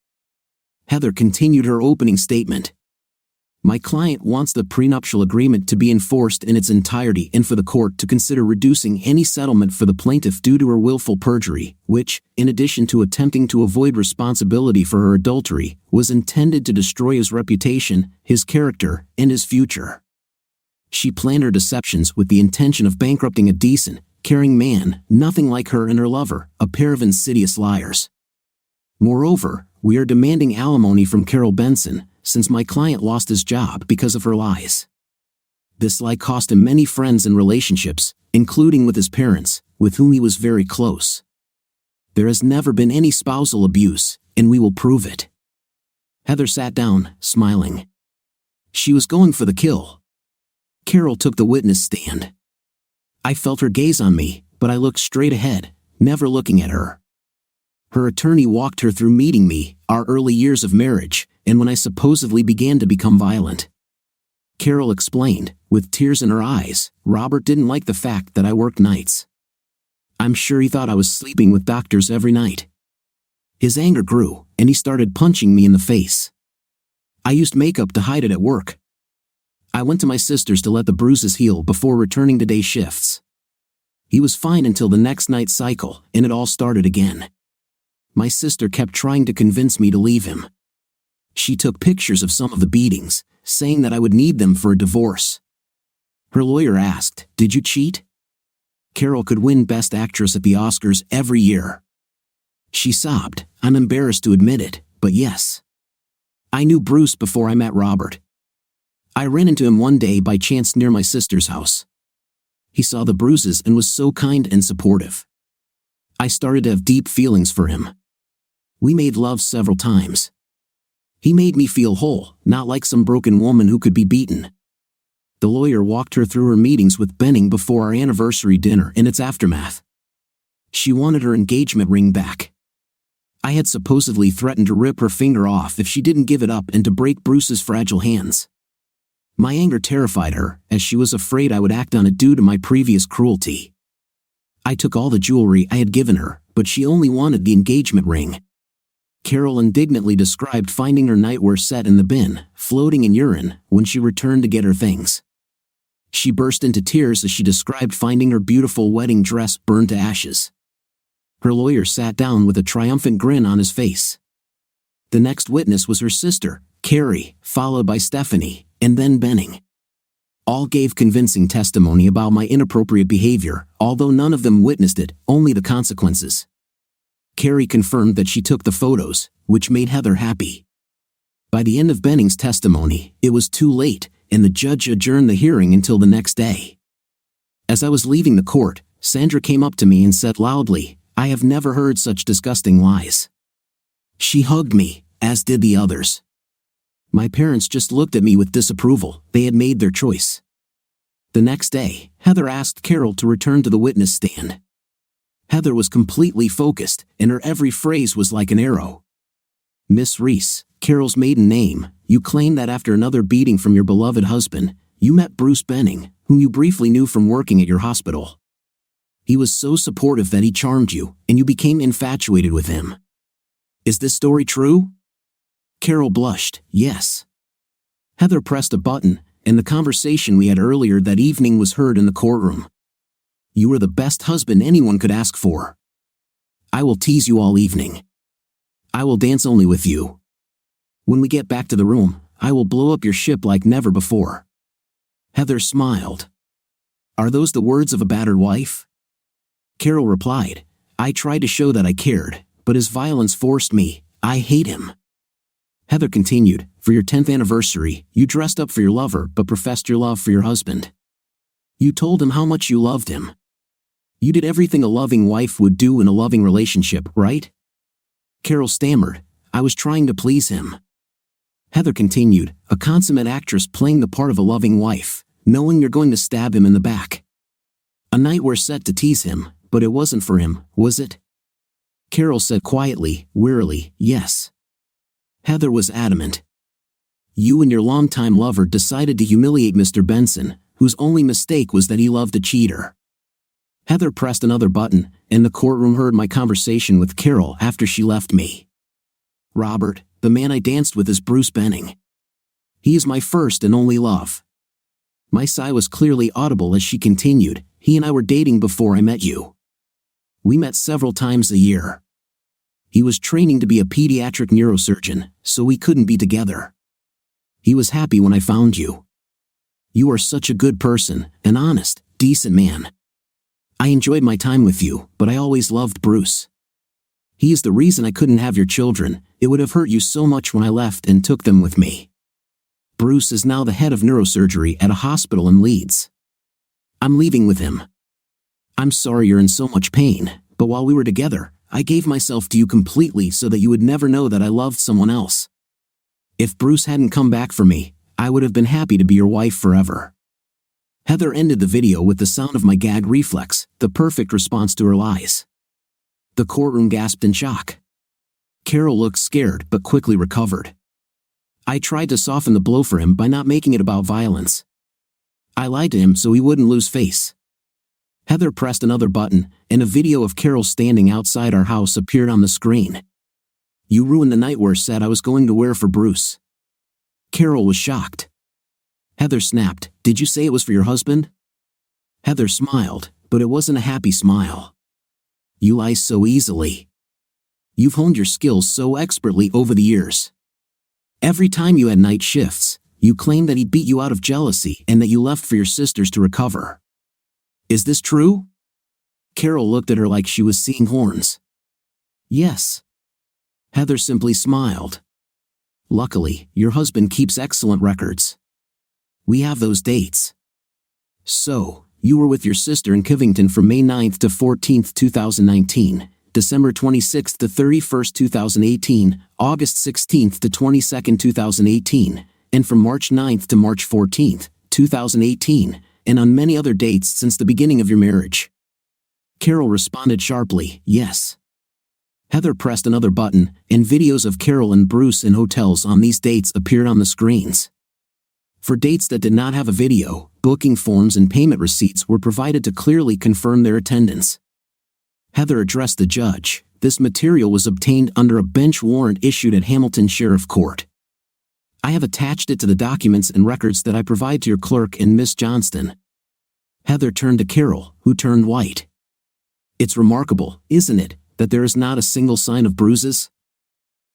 Heather continued her opening statement. My client wants the prenuptial agreement to be enforced in its entirety and for the court to consider reducing any settlement for the plaintiff due to her willful perjury, which, in addition to attempting to avoid responsibility for her adultery, was intended to destroy his reputation, his character, and his future. She planned her deceptions with the intention of bankrupting a decent, caring man, nothing like her and her lover, a pair of insidious liars. Moreover, we are demanding alimony from Carol Benson, since my client lost his job because of her lies. This lie cost him many friends and relationships, including with his parents, with whom he was very close. There has never been any spousal abuse, and we will prove it. Heather sat down, smiling. She was going for the kill. Carol took the witness stand. I felt her gaze on me, but I looked straight ahead, never looking at her. Her attorney walked her through meeting me, our early years of marriage, and when I supposedly began to become violent. Carol explained, with tears in her eyes, Robert didn't like the fact that I worked nights. I'm sure he thought I was sleeping with doctors every night. His anger grew, and he started punching me in the face. I used makeup to hide it at work. I went to my sister's to let the bruises heal before returning to day shifts. He was fine until the next night cycle, and it all started again. My sister kept trying to convince me to leave him. She took pictures of some of the beatings, saying that I would need them for a divorce. Her lawyer asked, "Did you cheat?" Carol could win Best Actress at the Oscars every year. She sobbed. I'm embarrassed to admit it, but yes. I knew Bruce before I met Robert. I ran into him one day by chance near my sister's house. He saw the bruises and was so kind and supportive. I started to have deep feelings for him. We made love several times. He made me feel whole, not like some broken woman who could be beaten. The lawyer walked her through her meetings with Benning before our anniversary dinner and its aftermath. She wanted her engagement ring back. I had supposedly threatened to rip her finger off if she didn't give it up and to break Bruce's fragile hands. My anger terrified her, as she was afraid I would act on it due to my previous cruelty. I took all the jewelry I had given her, but she only wanted the engagement ring. Carol indignantly described finding her nightwear set in the bin, floating in urine, when she returned to get her things. She burst into tears as she described finding her beautiful wedding dress burned to ashes. Her lawyer sat down with a triumphant grin on his face. The next witness was her sister, Carrie, followed by Stephanie, and then Benning. All gave convincing testimony about my inappropriate behavior, although none of them witnessed it, only the consequences. Carrie confirmed that she took the photos, which made Heather happy. By the end of Benning's testimony, it was too late, and the judge adjourned the hearing until the next day. As I was leaving the court, Sandra came up to me and said loudly, "I have never heard such disgusting lies." She hugged me, as did the others. My parents just looked at me with disapproval. They had made their choice. The next day, Heather asked Carol to return to the witness stand. Heather was completely focused, and her every phrase was like an arrow. "Miss Reese, Carol's maiden name, you claim that after another beating from your beloved husband, you met Bruce Benning, whom you briefly knew from working at your hospital. He was so supportive that he charmed you, and you became infatuated with him. Is this story true?" Carol blushed, yes. Heather pressed a button, and the conversation we had earlier that evening was heard in the courtroom. "You were the best husband anyone could ask for. I will tease you all evening. I will dance only with you. When we get back to the room, I will blow up your ship like never before." Heather smiled. "Are those the words of a battered wife?" Carol replied, "I tried to show that I cared, but his violence forced me. I hate him." Heather continued, "For your 10th anniversary, you dressed up for your lover but professed your love for your husband. You told him how much you loved him. You did everything a loving wife would do in a loving relationship, right?" Carol stammered, "I was trying to please him." Heather continued, "A consummate actress playing the part of a loving wife, knowing you're going to stab him in the back. A nightwear set to tease him, but it wasn't for him, was it?" Carol said quietly, wearily, "Yes." Heather was adamant. "You and your longtime lover decided to humiliate Mr. Benson, whose only mistake was that he loved a cheater." Heather pressed another button, and the courtroom heard my conversation with Carol after she left me. "Robert, the man I danced with is Bruce Benning. He is my first and only love." My sigh was clearly audible as she continued, "He and I were dating before I met you. We met several times a year. He was training to be a pediatric neurosurgeon, so we couldn't be together. He was happy when I found you. You are such a good person, an honest, decent man. I enjoyed my time with you, but I always loved Bruce. He is the reason I couldn't have your children. It would have hurt you so much when I left and took them with me. Bruce is now the head of neurosurgery at a hospital in Leeds. I'm leaving with him. I'm sorry you're in so much pain, but while we were together, I gave myself to you completely so that you would never know that I loved someone else. If Bruce hadn't come back for me, I would have been happy to be your wife forever." Heather ended the video with the sound of my gag reflex, the perfect response to her lies. The courtroom gasped in shock. Carol looked scared but quickly recovered. I tried to soften the blow for him by not making it about violence. I lied to him so he wouldn't lose face. Heather pressed another button, and a video of Carol standing outside our house appeared on the screen. "You ruined the nightwear set I was going to wear for Bruce." Carol was shocked. Heather snapped, "Did you say it was for your husband?" Heather smiled, but it wasn't a happy smile. "You lie so easily. You've honed your skills so expertly over the years. Every time you had night shifts, you claimed that he beat you out of jealousy and that you left for your sisters to recover. Is this true?" Carol looked at her like she was seeing horns. "Yes." Heather simply smiled. "Luckily, your husband keeps excellent records. We have those dates. So, you were with your sister in Covington from May 9th to 14th, 2019, December 26th to 31st, 2018, August 16th to 22nd, 2018, and from March 9th to March 14th, 2018, and on many other dates since the beginning of your marriage." Carol responded sharply, "Yes." Heather pressed another button, and videos of Carol and Bruce in hotels on these dates appeared on the screens. For dates that did not have a video, booking forms and payment receipts were provided to clearly confirm their attendance. Heather addressed the judge. This material was obtained under a bench warrant issued at Hamilton Sheriff Court. "I have attached it to the documents and records that I provide to your clerk and Miss Johnston." Heather turned to Carol, who turned white. "It's remarkable, isn't it, that there is not a single sign of bruises?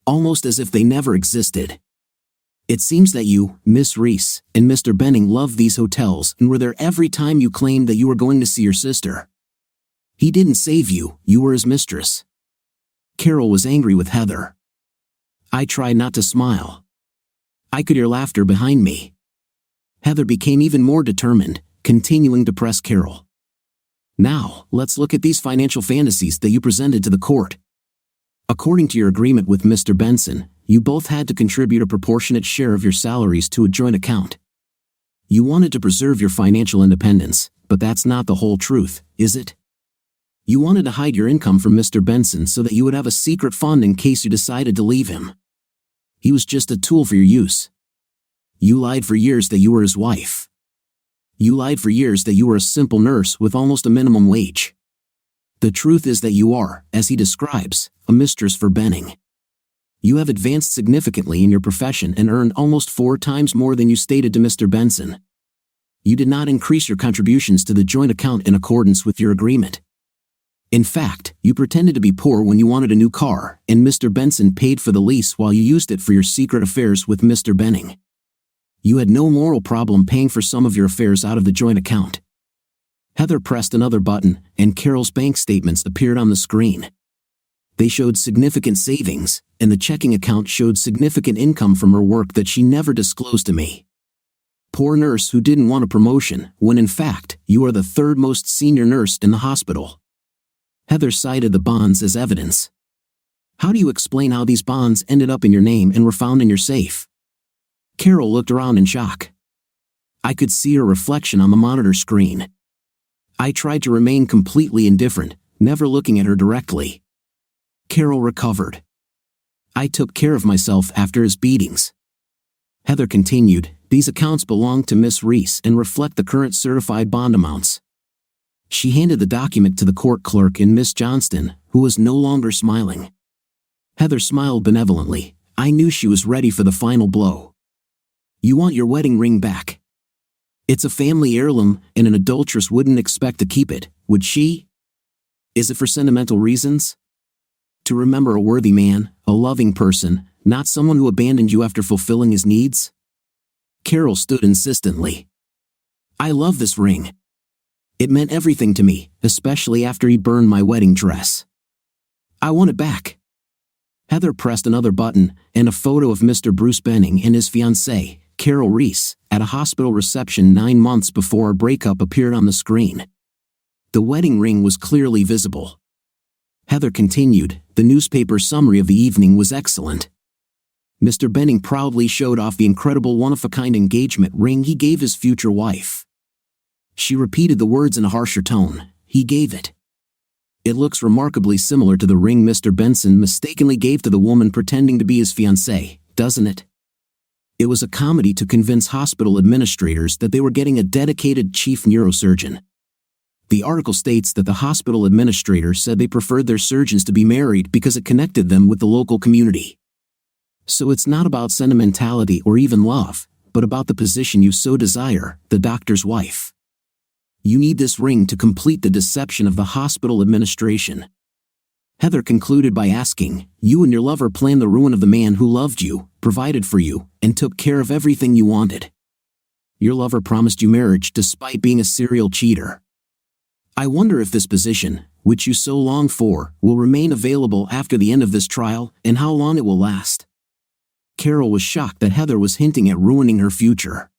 Almost as if they never existed. It seems that you, Miss Reese, and Mr. Benning loved these hotels and were there every time you claimed that you were going to see your sister. He didn't save you, you were his mistress." Carol was angry with Heather. I tried not to smile. I could hear laughter behind me. Heather became even more determined, continuing to press Carol. "Now, let's look at these financial fantasies that you presented to the court. According to your agreement with Mr. Benson, you both had to contribute a proportionate share of your salaries to a joint account. You wanted to preserve your financial independence, but that's not the whole truth, is it? You wanted to hide your income from Mr. Benson so that you would have a secret fund in case you decided to leave him. He was just a tool for your use. You lied for years that you were his wife. You lied for years that you were a simple nurse with almost a minimum wage. The truth is that you are, as he describes, a mistress for Benning. You have advanced significantly in your profession and earned almost 4 times more than you stated to Mr. Benson. You did not increase your contributions to the joint account in accordance with your agreement. In fact, you pretended to be poor when you wanted a new car, and Mr. Benson paid for the lease while you used it for your secret affairs with Mr. Benning. You had no moral problem paying for some of your affairs out of the joint account." Heather pressed another button, and Carol's bank statements appeared on the screen. They showed significant savings, and the checking account showed significant income from her work that she never disclosed to me. Poor nurse who didn't want a promotion, when in fact, you are the 3rd most senior nurse in the hospital. Heather cited the bonds as evidence. "How do you explain how these bonds ended up in your name and were found in your safe?" Carol looked around in shock. I could see her reflection on the monitor screen. I tried to remain completely indifferent, never looking at her directly. Carol recovered. "I took care of myself after his beatings." Heather continued, "These accounts belong to Miss Reese and reflect the current certified bond amounts." She handed the document to the court clerk and Miss Johnston, who was no longer smiling. Heather smiled benevolently. I knew she was ready for the final blow. "You want your wedding ring back. It's a family heirloom, and an adulteress wouldn't expect to keep it, would she? Is it for sentimental reasons? To remember a worthy man, a loving person, not someone who abandoned you after fulfilling his needs?" Carol stood insistently. "I love this ring. It meant everything to me, especially after he burned my wedding dress. I want it back." Heather pressed another button, and a photo of Mr. Bruce Benning and his fiancée, Carol Reese, at a hospital reception 9 months before our breakup appeared on the screen. The wedding ring was clearly visible. Heather continued, "The newspaper summary of the evening was excellent. Mr. Benning proudly showed off the incredible one-of-a-kind engagement ring he gave his future wife." She repeated the words in a harsher tone. "He gave it. It looks remarkably similar to the ring Mr. Benson mistakenly gave to the woman pretending to be his fiancée, doesn't it? It was a comedy to convince hospital administrators that they were getting a dedicated chief neurosurgeon. The article states that the hospital administrator said they preferred their surgeons to be married because it connected them with the local community. So it's not about sentimentality or even love, but about the position you so desire, the doctor's wife. You need this ring to complete the deception of the hospital administration. Heather concluded by asking, you and your lover planned the ruin of the man who loved you, provided for you, and took care of everything you wanted. Your lover promised you marriage despite being a serial cheater. I wonder if this position, which you so long for, will remain available after the end of this trial, and how long it will last. Carol was shocked that Heather was hinting at ruining her future.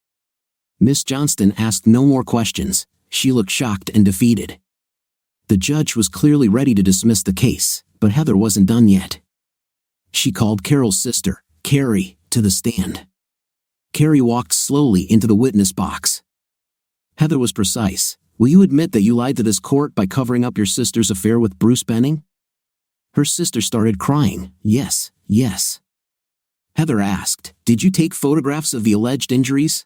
Miss Johnston asked no more questions. She looked shocked and defeated. The judge was clearly ready to dismiss the case, but Heather wasn't done yet. She called Carol's sister, Carrie, to the stand. Carrie walked slowly into the witness box. Heather was precise. Will you admit that you lied to this court by covering up your sister's affair with Bruce Benning? Her sister started crying. Yes, yes. Heather asked, did you take photographs of the alleged injuries?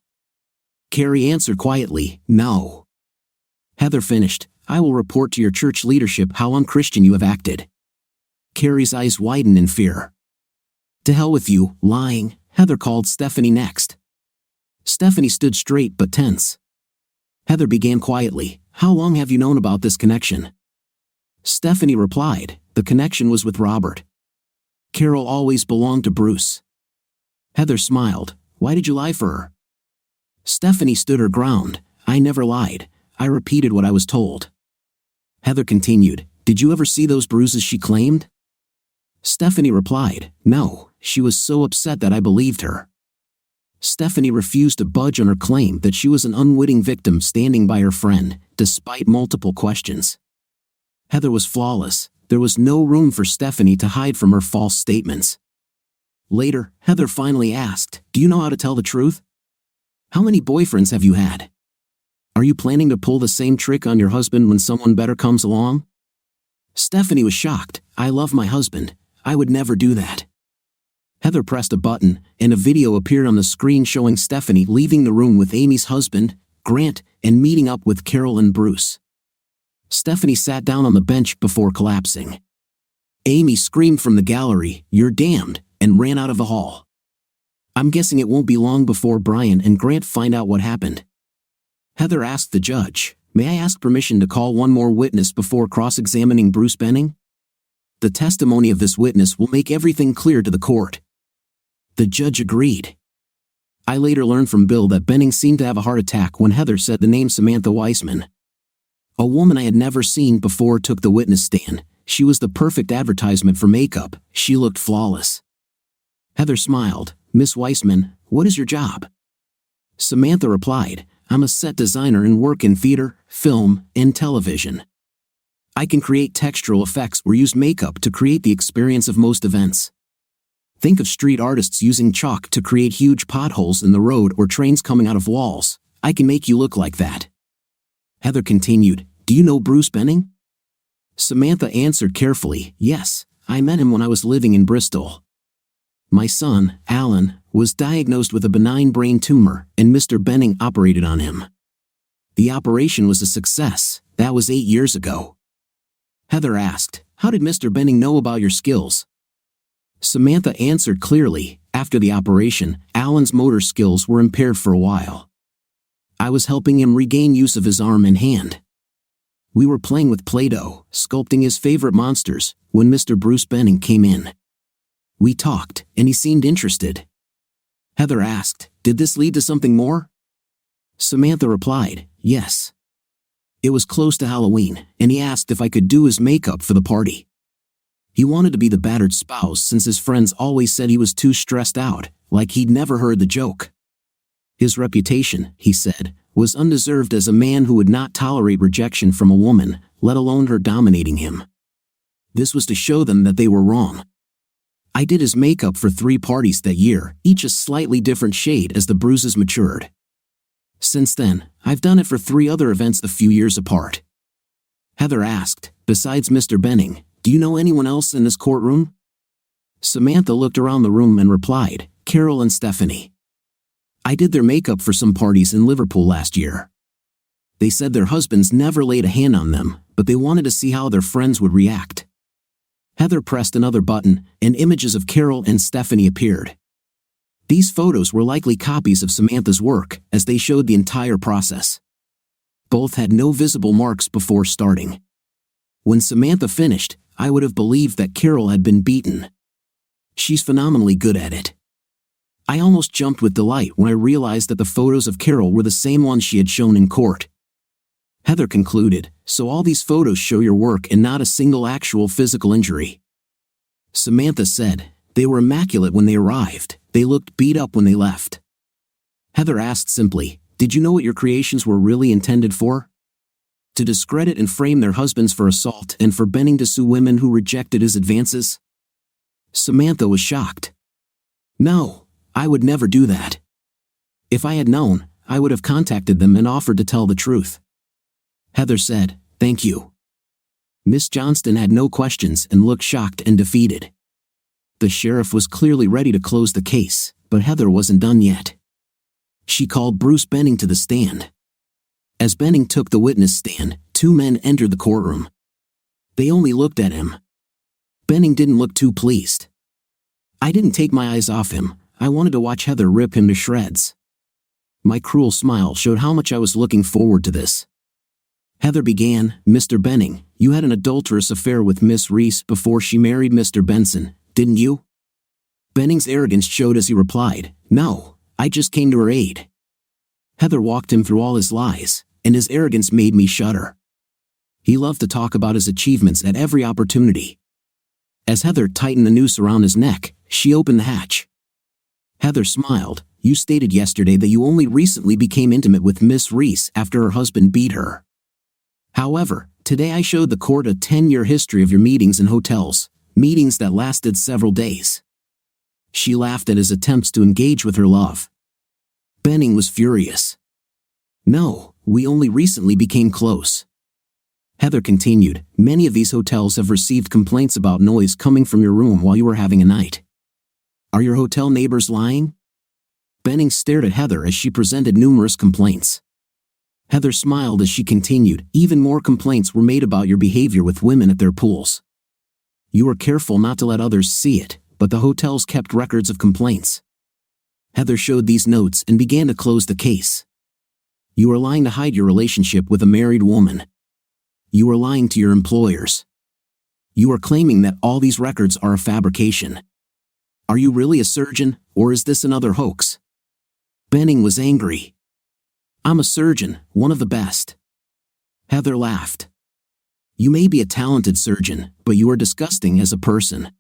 Carrie answered quietly, no. Heather finished, I will report to your church leadership how unchristian you have acted. Carrie's eyes widened in fear. To hell with you, lying, Heather called Stephanie next. Stephanie stood straight but tense. Heather began quietly, how long have you known about this connection? Stephanie replied, the connection was with Robert. Carol always belonged to Bruce. Heather smiled, why did you lie for her? Stephanie stood her ground, I never lied, I repeated what I was told. Heather continued, did you ever see those bruises she claimed? Stephanie replied, no, she was so upset that I believed her. Stephanie refused to budge on her claim that she was an unwitting victim standing by her friend, despite multiple questions. Heather was flawless, there was no room for Stephanie to hide from her false statements. Later, Heather finally asked, do you know how to tell the truth? How many boyfriends have you had? Are you planning to pull the same trick on your husband when someone better comes along? Stephanie was shocked, I love my husband, I would never do that. Heather pressed a button, and a video appeared on the screen showing Stephanie leaving the room with Amy's husband, Grant, and meeting up with Carol and Bruce. Stephanie sat down on the bench before collapsing. Amy screamed from the gallery, you're damned, and ran out of the hall. I'm guessing it won't be long before Brian and Grant find out what happened. Heather asked the judge, may I ask permission to call one more witness before cross-examining Bruce Benning? The testimony of this witness will make everything clear to the court. The judge agreed. I later learned from Bill that Benning seemed to have a heart attack when Heather said the name Samantha Weissman. A woman I had never seen before took the witness stand. She was the perfect advertisement for makeup. She looked flawless. Heather smiled. Miss Weissman, what is your job? Samantha replied, I'm a set designer and work in theater, film, and television. I can create textural effects or use makeup to create the experience of most events. Think of street artists using chalk to create huge potholes in the road or trains coming out of walls. I can make you look like that. Heather continued, do you know Bruce Benning? Samantha answered carefully, yes, I met him when I was living in Bristol. My son, Alan, was diagnosed with a benign brain tumor, and Mr. Benning operated on him. The operation was a success. That was 8 years ago. Heather asked, how did Mr. Benning know about your skills? Samantha answered clearly, after the operation, Alan's motor skills were impaired for a while. I was helping him regain use of his arm and hand. We were playing with Play-Doh, sculpting his favorite monsters, when Mr. Bruce Benning came in. We talked, and he seemed interested. Heather asked, did this lead to something more? Samantha replied, yes. It was close to Halloween, and he asked if I could do his makeup for the party. He wanted to be the battered spouse since his friends always said he was too stressed out, like he'd never heard the joke. His reputation, he said, was undeserved as a man who would not tolerate rejection from a woman, let alone her dominating him. This was to show them that they were wrong. I did his makeup for 3 parties that year, each a slightly different shade as the bruises matured. Since then, I've done it for 3 other events a few years apart. Heather asked, besides Mr. Benning, do you know anyone else in this courtroom? Samantha looked around the room and replied, Carol and Stephanie. I did their makeup for some parties in Liverpool last year. They said their husbands never laid a hand on them, but they wanted to see how their friends would react. Heather pressed another button, and images of Carol and Stephanie appeared. These photos were likely copies of Samantha's work, as they showed the entire process. Both had no visible marks before starting. When Samantha finished, I would have believed that Carol had been beaten. She's phenomenally good at it. I almost jumped with delight when I realized that the photos of Carol were the same ones she had shown in court. Heather concluded, so all these photos show your work and not a single actual physical injury. Samantha said, they were immaculate when they arrived, they looked beat up when they left. Heather asked simply, did you know what your creations were really intended for? To discredit and frame their husbands for assault and for Benning to sue women who rejected his advances? Samantha was shocked. No, I would never do that. If I had known, I would have contacted them and offered to tell the truth. Heather said, thank you. Miss Johnston had no questions and looked shocked and defeated. The sheriff was clearly ready to close the case, but Heather wasn't done yet. She called Bruce Benning to the stand. As Benning took the witness stand, two men entered the courtroom. They only looked at him. Benning didn't look too pleased. I didn't take my eyes off him. I wanted to watch Heather rip him to shreds. My cruel smile showed how much I was looking forward to this. Heather began, Mr. Benning, you had an adulterous affair with Miss Reese before she married Mr. Benson, didn't you? Benning's arrogance showed as he replied, no, I just came to her aid. Heather walked him through all his lies, and his arrogance made me shudder. He loved to talk about his achievements at every opportunity. As Heather tightened the noose around his neck, she opened the hatch. Heather smiled, you stated yesterday that you only recently became intimate with Miss Reese after her husband beat her. However, today I showed the court a 10-year history of your meetings in hotels, meetings that lasted several days. She laughed at his attempts to engage with her love. Benning was furious. No, we only recently became close. Heather continued, many of these hotels have received complaints about noise coming from your room while you were having a night. Are your hotel neighbors lying? Benning stared at Heather as she presented numerous complaints. Heather smiled as she continued, even more complaints were made about your behavior with women at their pools. You were careful not to let others see it, but the hotels kept records of complaints. Heather showed these notes and began to close the case. You are lying to hide your relationship with a married woman. You are lying to your employers. You are claiming that all these records are a fabrication. Are you really a surgeon, or is this another hoax? Benning was angry. I'm a surgeon, one of the best. Heather laughed. You may be a talented surgeon, but you are disgusting as a person.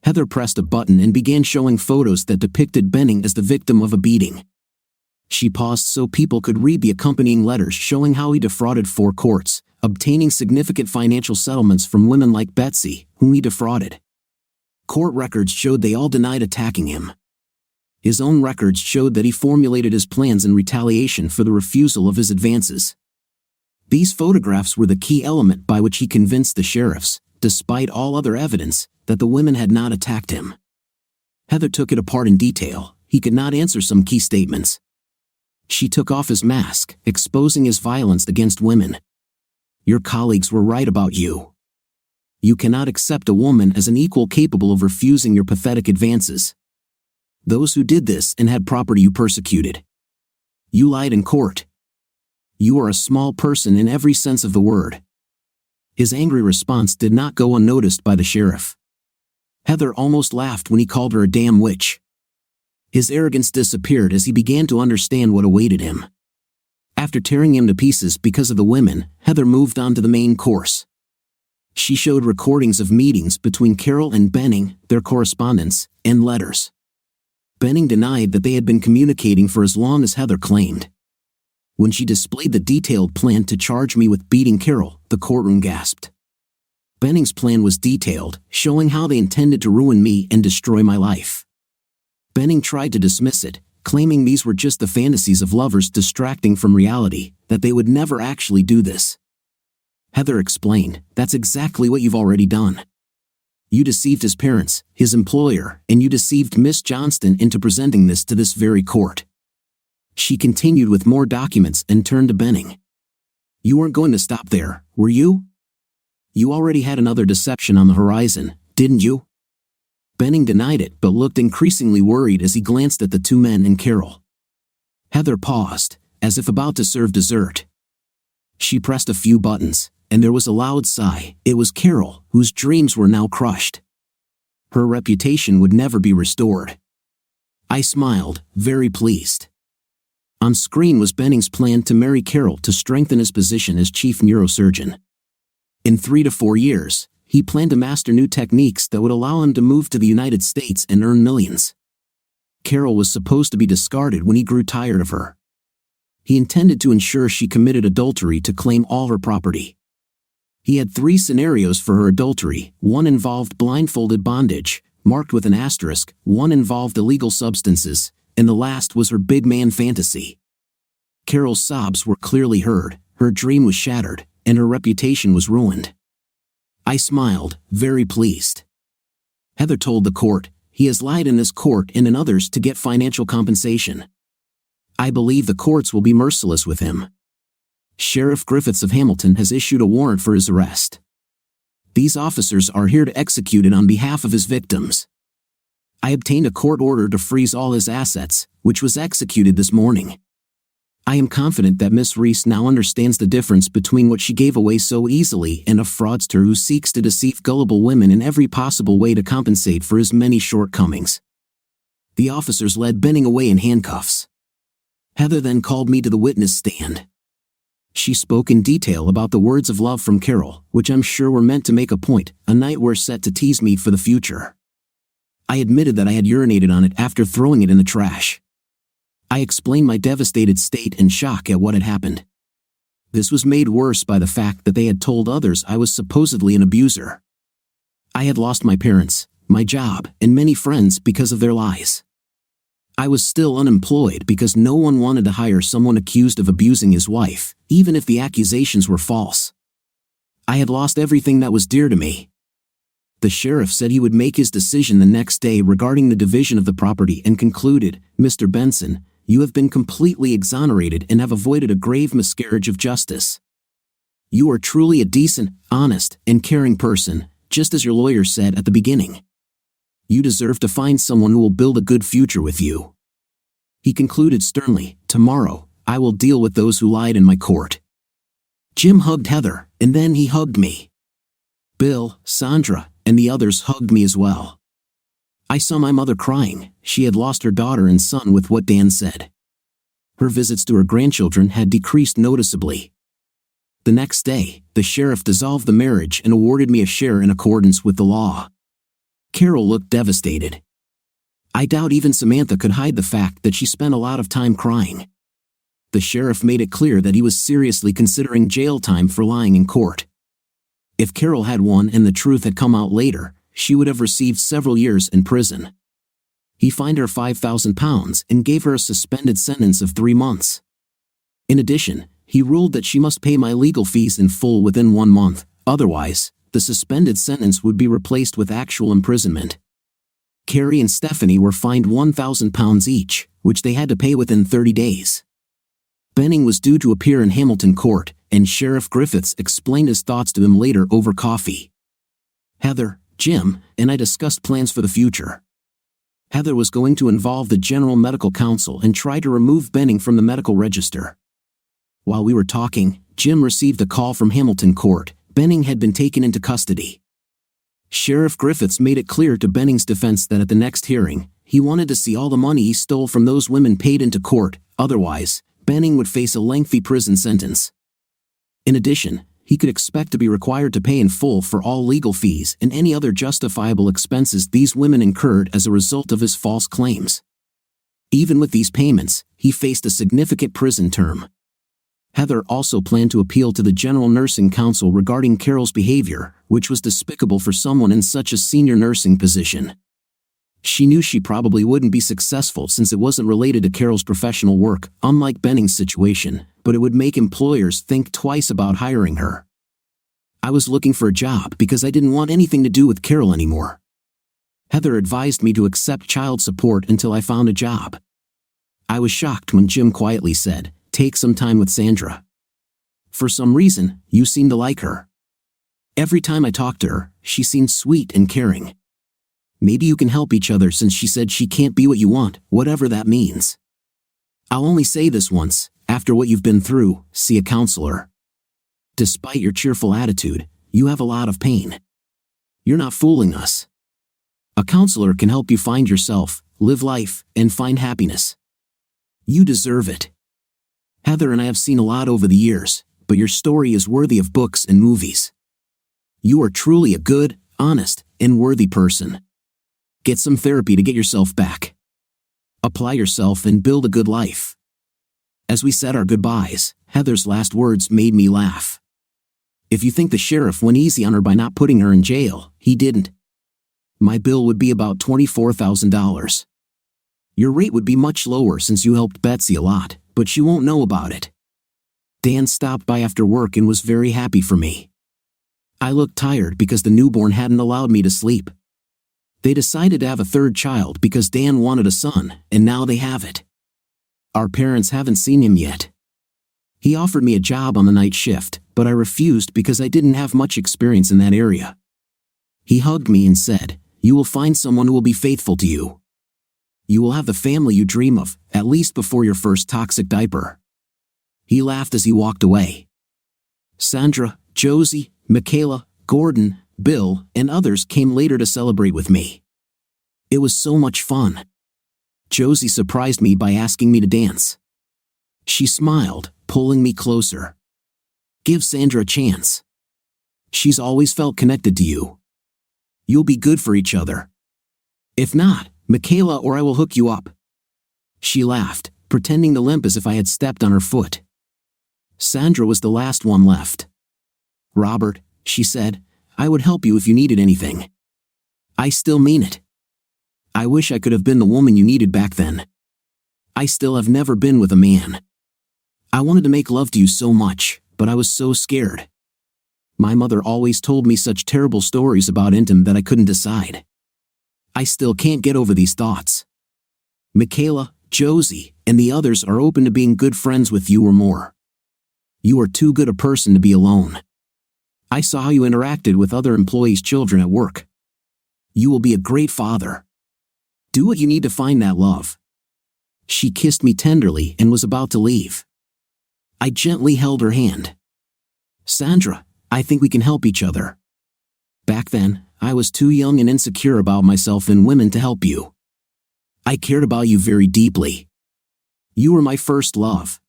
Heather pressed a button and began showing photos that depicted Benning as the victim of a beating. She paused so people could read the accompanying letters showing how he defrauded 4 courts, obtaining significant financial settlements from women like Betsy, whom he defrauded. Court records showed they all denied attacking him. His own records showed that he formulated his plans in retaliation for the refusal of his advances. These photographs were the key element by which he convinced the sheriffs, despite all other evidence, that the women had not attacked him. Heather took it apart in detail. He could not answer some key statements. She took off his mask, exposing his violence against women. Your colleagues were right about you. You cannot accept a woman as an equal capable of refusing your pathetic advances. Those who did this and had property you persecuted. You lied in court. You are a small person in every sense of the word. His angry response did not go unnoticed by the sheriff. Heather almost laughed when he called her a damn witch. His arrogance disappeared as he began to understand what awaited him. After tearing him to pieces because of the women, Heather moved on to the main course. She showed recordings of meetings between Carol and Benning, their correspondence, and letters. Benning denied that they had been communicating for as long as Heather claimed. When she displayed the detailed plan to charge me with beating Carol, the courtroom gasped. Benning's plan was detailed, showing how they intended to ruin me and destroy my life. Benning tried to dismiss it, claiming these were just the fantasies of lovers distracting from reality, that they would never actually do this. Heather explained, that's exactly what you've already done. You deceived his parents, his employer, and you deceived Miss Johnston into presenting this to this very court. She continued with more documents and turned to Benning. You weren't going to stop there, were you? You already had another deception on the horizon, didn't you? Benning denied it but looked increasingly worried as he glanced at the two men and Carol. Heather paused, as if about to serve dessert. She pressed a few buttons, and there was a loud sigh. It was Carol, whose dreams were now crushed. Her reputation would never be restored. I smiled, very pleased. On screen was Benning's plan to marry Carol to strengthen his position as chief neurosurgeon. In 3 to 4 years, he planned to master new techniques that would allow him to move to the United States and earn millions. Carol was supposed to be discarded when he grew tired of her. He intended to ensure she committed adultery to claim all her property. He had 3 scenarios for her adultery. 1 involved blindfolded bondage, marked with an asterisk, 1 involved illegal substances, and the last was her big man fantasy. Carol's sobs were clearly heard, her dream was shattered, and her reputation was ruined. I smiled, very pleased. Heather told the court, he has lied in this court and in others to get financial compensation. I believe the courts will be merciless with him. Sheriff Griffiths of Hamilton has issued a warrant for his arrest. These officers are here to execute it on behalf of his victims. I obtained a court order to freeze all his assets, which was executed this morning. I am confident that Miss Reese now understands the difference between what she gave away so easily and a fraudster who seeks to deceive gullible women in every possible way to compensate for his many shortcomings. The officers led Benning away in handcuffs. Heather then called me to the witness stand. She spoke in detail about the words of love from Carol, which I'm sure were meant to make a point, a nightmare set to tease me for the future. I admitted that I had urinated on it after throwing it in the trash. I explained my devastated state and shock at what had happened. This was made worse by the fact that they had told others I was supposedly an abuser. I had lost my parents, my job, and many friends because of their lies. I was still unemployed because no one wanted to hire someone accused of abusing his wife, even if the accusations were false. I had lost everything that was dear to me. The sheriff said he would make his decision the next day regarding the division of the property and concluded, Mr. Benson, you have been completely exonerated and have avoided a grave miscarriage of justice. You are truly a decent, honest, and caring person, just as your lawyer said at the beginning. You deserve to find someone who will build a good future with you. He concluded sternly, tomorrow, I will deal with those who lied in my court. Jim hugged Heather, and then he hugged me. Bill, Sandra, and the others hugged me as well. I saw my mother crying. She had lost her daughter and son with what Dan said. Her visits to her grandchildren had decreased noticeably. The next day, the sheriff dissolved the marriage and awarded me a share in accordance with the law. Carol looked devastated. I doubt even Samantha could hide the fact that she spent a lot of time crying. The sheriff made it clear that he was seriously considering jail time for lying in court. If Carol had won and the truth had come out later, she would have received several years in prison. He fined her £5,000 and gave her a suspended sentence of 3 months. In addition, he ruled that she must pay my legal fees in full within 1 month, otherwise, the suspended sentence would be replaced with actual imprisonment. Carrie and Stephanie were fined £1,000 each, which they had to pay within 30 days. Benning was due to appear in Hamilton court, and Sheriff Griffiths explained his thoughts to him later over coffee. Heather, Jim, and I discussed plans for the future. Heather was going to involve the General Medical Council and try to remove Benning from the medical register. While we were talking, Jim received a call from Hamilton court. Benning had been taken into custody. Sheriff Griffiths made it clear to Benning's defense that at the next hearing, he wanted to see all the money he stole from those women paid into court, otherwise, Benning would face a lengthy prison sentence. In addition, he could expect to be required to pay in full for all legal fees and any other justifiable expenses these women incurred as a result of his false claims. Even with these payments, he faced a significant prison term. Heather also planned to appeal to the General Nursing Council regarding Carol's behavior, which was despicable for someone in such a senior nursing position. She knew she probably wouldn't be successful since it wasn't related to Carol's professional work, unlike Benning's situation, but it would make employers think twice about hiring her. I was looking for a job because I didn't want anything to do with Carol anymore. Heather advised me to accept child support until I found a job. I was shocked when Jim quietly said, "Take some time with Sandra." For some reason, you seem to like her. Every time I talked to her, she seemed sweet and caring. Maybe you can help each other since she said she can't be what you want, whatever that means. I'll only say this once, after what you've been through, see a counselor. Despite your cheerful attitude, you have a lot of pain. You're not fooling us. A counselor can help you find yourself, live life, and find happiness. You deserve it. Heather and I have seen a lot over the years, but your story is worthy of books and movies. You are truly a good, honest, and worthy person. Get some therapy to get yourself back. Apply yourself and build a good life. As we said our goodbyes, Heather's last words made me laugh. If you think the sheriff went easy on her by not putting her in jail, he didn't. My bill would be about $24,000. Your rate would be much lower since you helped Betsy a lot, but she won't know about it. Dan stopped by after work and was very happy for me. I looked tired because the newborn hadn't allowed me to sleep. They decided to have a third child because Dan wanted a son, and now they have it. Our parents haven't seen him yet. He offered me a job on the night shift, but I refused because I didn't have much experience in that area. He hugged me and said, "You will find someone who will be faithful to you. You will have the family you dream of, at least before your first toxic diaper." He laughed as he walked away. Sandra, Josie, Michaela, Gordon, Bill, and others came later to celebrate with me. It was so much fun. Josie surprised me by asking me to dance. She smiled, pulling me closer. Give Sandra a chance. She's always felt connected to you. You'll be good for each other. If not, Michaela or I will hook you up. She laughed, pretending to limp as if I had stepped on her foot. Sandra was the last one left. Robert, she said, I would help you if you needed anything. I still mean it. I wish I could have been the woman you needed back then. I still have never been with a man. I wanted to make love to you so much, but I was so scared. My mother always told me such terrible stories about intim that I couldn't decide. I still can't get over these thoughts. Michaela, Josie, and the others are open to being good friends with you or more. You are too good a person to be alone. I saw how you interacted with other employees' children at work. You will be a great father. Do what you need to find that love. She kissed me tenderly and was about to leave. I gently held her hand. Sandra, I think we can help each other. Back then, I was too young and insecure about myself and women to help you. I cared about you very deeply. You were my first love.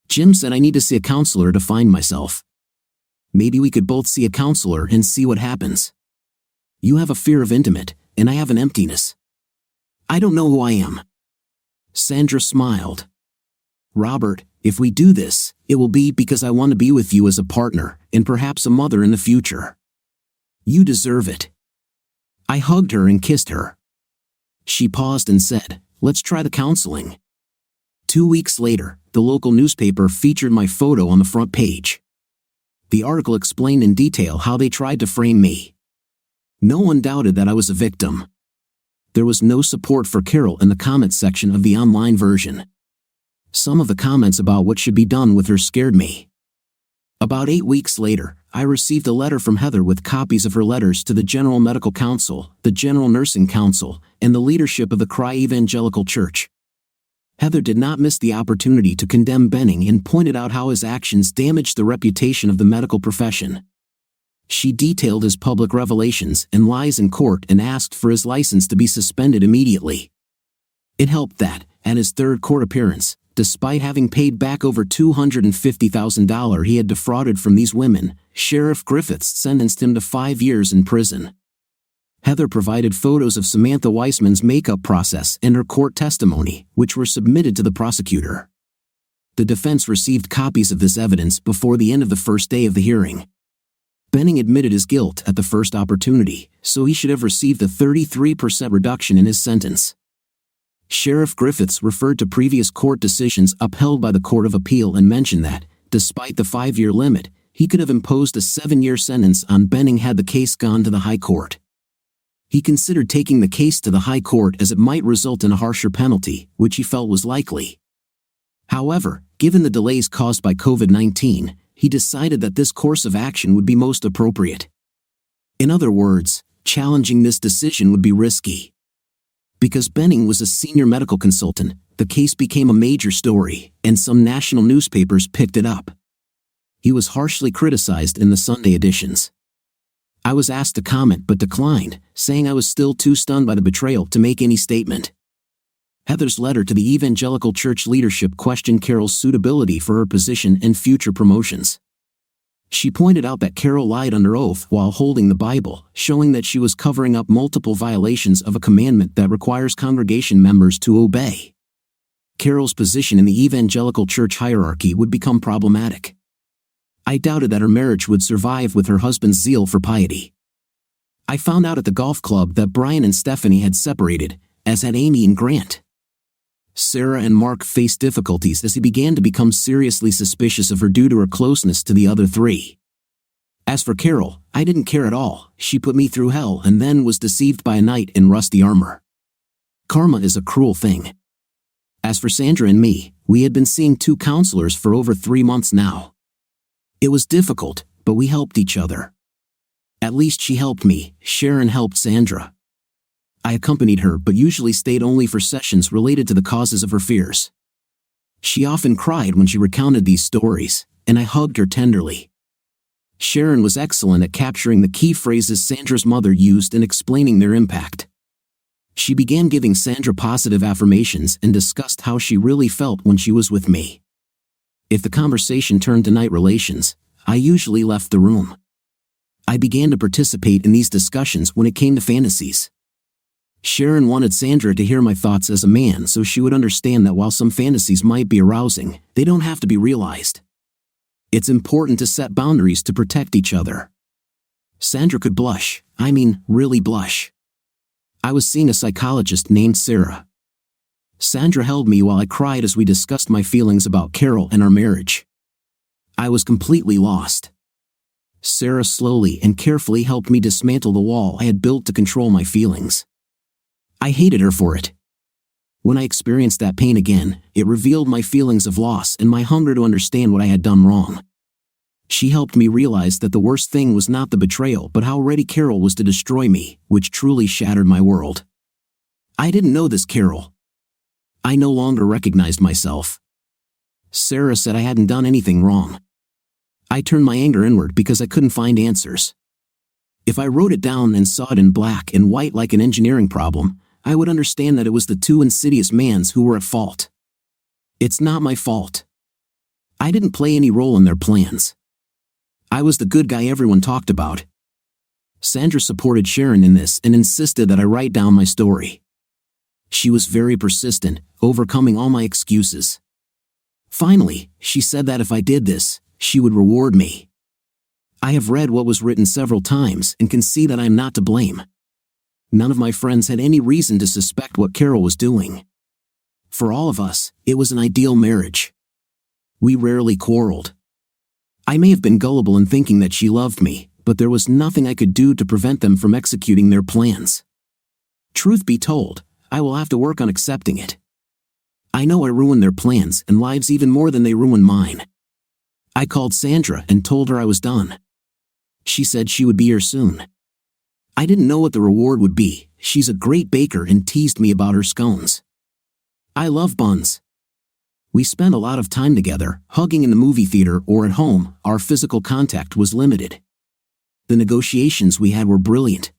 Jim said I need to see a counselor to find myself. Maybe we could both see a counselor and see what happens. You have a fear of intimate, and I have an emptiness. I don't know who I am. Sandra smiled. Robert, if we do this, it will be because I want to be with you as a partner, and perhaps a mother in the future. You deserve it. I hugged her and kissed her. She paused and said, let's try the counseling. 2 weeks later, the local newspaper featured my photo on the front page. The article explained in detail how they tried to frame me. No one doubted that I was a victim. There was no support for Carol in the comments section of the online version. Some of the comments about what should be done with her scared me. About 8 weeks later, I received a letter from Heather with copies of her letters to the General Medical Council, the General Nursing Council, and the leadership of the Cry Evangelical Church. Heather did not miss the opportunity to condemn Benning and pointed out how his actions damaged the reputation of the medical profession. She detailed his public revelations and lies in court and asked for his license to be suspended immediately. It helped that, at his third court appearance, despite having paid back over $250,000 he had defrauded from these women, Sheriff Griffiths sentenced him to 5 years in prison. Heather provided photos of Samantha Weissman's makeup process and her court testimony, which were submitted to the prosecutor. The defense received copies of this evidence before the end of the first day of the hearing. Benning admitted his guilt at the first opportunity, so he should have received a 33% reduction in his sentence. Sheriff Griffiths referred to previous court decisions upheld by the Court of Appeal and mentioned that, despite the 5-year limit, he could have imposed a 7-year sentence on Benning had the case gone to the High Court. He considered taking the case to the High Court as it might result in a harsher penalty, which he felt was likely. However, given the delays caused by COVID-19, he decided that this course of action would be most appropriate. In other words, challenging this decision would be risky. Because Benning was a senior medical consultant, the case became a major story, and some national newspapers picked it up. He was harshly criticized in the Sunday editions. I was asked to comment but declined, saying I was still too stunned by the betrayal to make any statement. Heather's letter to the evangelical church leadership questioned Carol's suitability for her position and future promotions. She pointed out that Carol lied under oath while holding the Bible, showing that she was covering up multiple violations of a commandment that requires congregation members to obey. Carol's position in the evangelical church hierarchy would become problematic. I doubted that her marriage would survive with her husband's zeal for piety. I found out at the golf club that Brian and Stephanie had separated, as had Amy and Grant. Sarah and Mark faced difficulties as he began to become seriously suspicious of her due to her closeness to the other three. As for Carol, I didn't care at all. She put me through hell and then was deceived by a knight in rusty armor. Karma is a cruel thing. As for Sandra and me, we had been seeing 2 counselors for over 3 months now. It was difficult, but we helped each other. At least she helped me. Sharon helped Sandra. I accompanied her but usually stayed only for sessions related to the causes of her fears. She often cried when she recounted these stories, and I hugged her tenderly. Sharon was excellent at capturing the key phrases Sandra's mother used and explaining their impact. She began giving Sandra positive affirmations and discussed how she really felt when she was with me. If the conversation turned to night relations, I usually left the room. I began to participate in these discussions when it came to fantasies. Sharon wanted Sandra to hear my thoughts as a man so she would understand that while some fantasies might be arousing, they don't have to be realized. It's important to set boundaries to protect each other. Sandra could blush, really blush. I was seeing a psychologist named Sarah. Sandra held me while I cried as we discussed my feelings about Carol and our marriage. I was completely lost. Sarah slowly and carefully helped me dismantle the wall I had built to control my feelings. I hated her for it. When I experienced that pain again, it revealed my feelings of loss and my hunger to understand what I had done wrong. She helped me realize that the worst thing was not the betrayal but how ready Carol was to destroy me, which truly shattered my world. I didn't know this Carol. I no longer recognized myself. Sarah said I hadn't done anything wrong. I turned my anger inward because I couldn't find answers. If I wrote it down and saw it in black and white like an engineering problem, I would understand that it was the 2 insidious mans who were at fault. It's not my fault. I didn't play any role in their plans. I was the good guy everyone talked about. Sandra supported Sharon in this and insisted that I write down my story. She was very persistent, overcoming all my excuses. Finally, she said that if I did this, she would reward me. I have read what was written several times and can see that I am not to blame. None of my friends had any reason to suspect what Carol was doing. For all of us, it was an ideal marriage. We rarely quarreled. I may have been gullible in thinking that she loved me, but there was nothing I could do to prevent them from executing their plans. Truth be told, I will have to work on accepting it. I know I ruined their plans and lives even more than they ruined mine. I called Sandra and told her I was done. She said she would be here soon. I didn't know what the reward would be. She's a great baker and teased me about her scones. I love buns. We spent a lot of time together, hugging in the movie theater or at home. Our physical contact was limited. The negotiations we had were brilliant.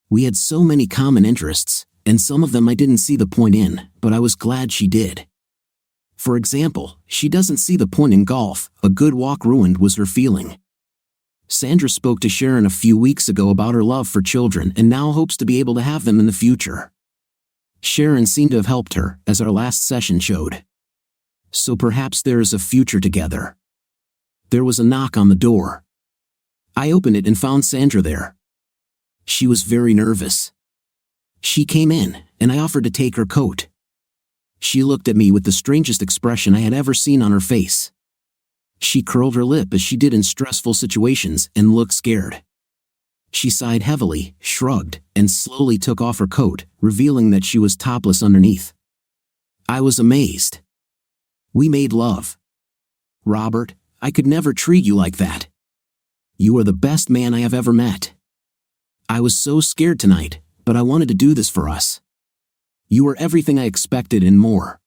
We had so many common interests, and some of them I didn't see the point in, but I was glad she did. For example, she doesn't see the point in golf. A good walk ruined was her feeling. Sandra spoke to Sharon a few weeks ago about her love for children and now hopes to be able to have them in the future. Sharon seemed to have helped her, as our last session showed. So perhaps there is a future together. There was a knock on the door. I opened it and found Sandra there. She was very nervous. She came in, and I offered to take her coat. She looked at me with the strangest expression I had ever seen on her face. She curled her lip as she did in stressful situations and looked scared. She sighed heavily, shrugged, and slowly took off her coat, revealing that she was topless underneath. I was amazed. We made love. Robert, I could never treat you like that. You are the best man I have ever met. I was so scared tonight, but I wanted to do this for us. You are everything I expected and more.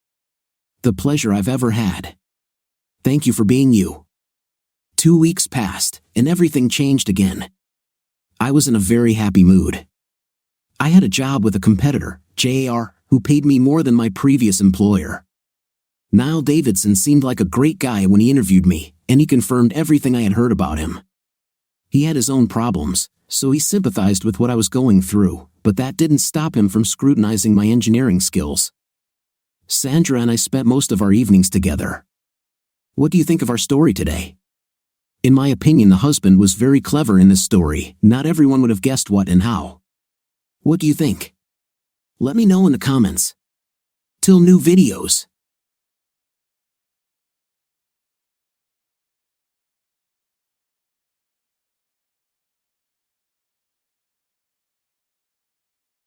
The pleasure I've ever had. Thank you for being you." 2 weeks passed, and everything changed again. I was in a very happy mood. I had a job with a competitor, JR, who paid me more than my previous employer. Niall Davidson seemed like a great guy when he interviewed me, and he confirmed everything I had heard about him. He had his own problems, so he sympathized with what I was going through, but that didn't stop him from scrutinizing my engineering skills. Sandra and I spent most of our evenings together. What do you think of our story today? In my opinion, the husband was very clever in this story. Not everyone would have guessed what and how. What do you think? Let me know in the comments. Till new videos.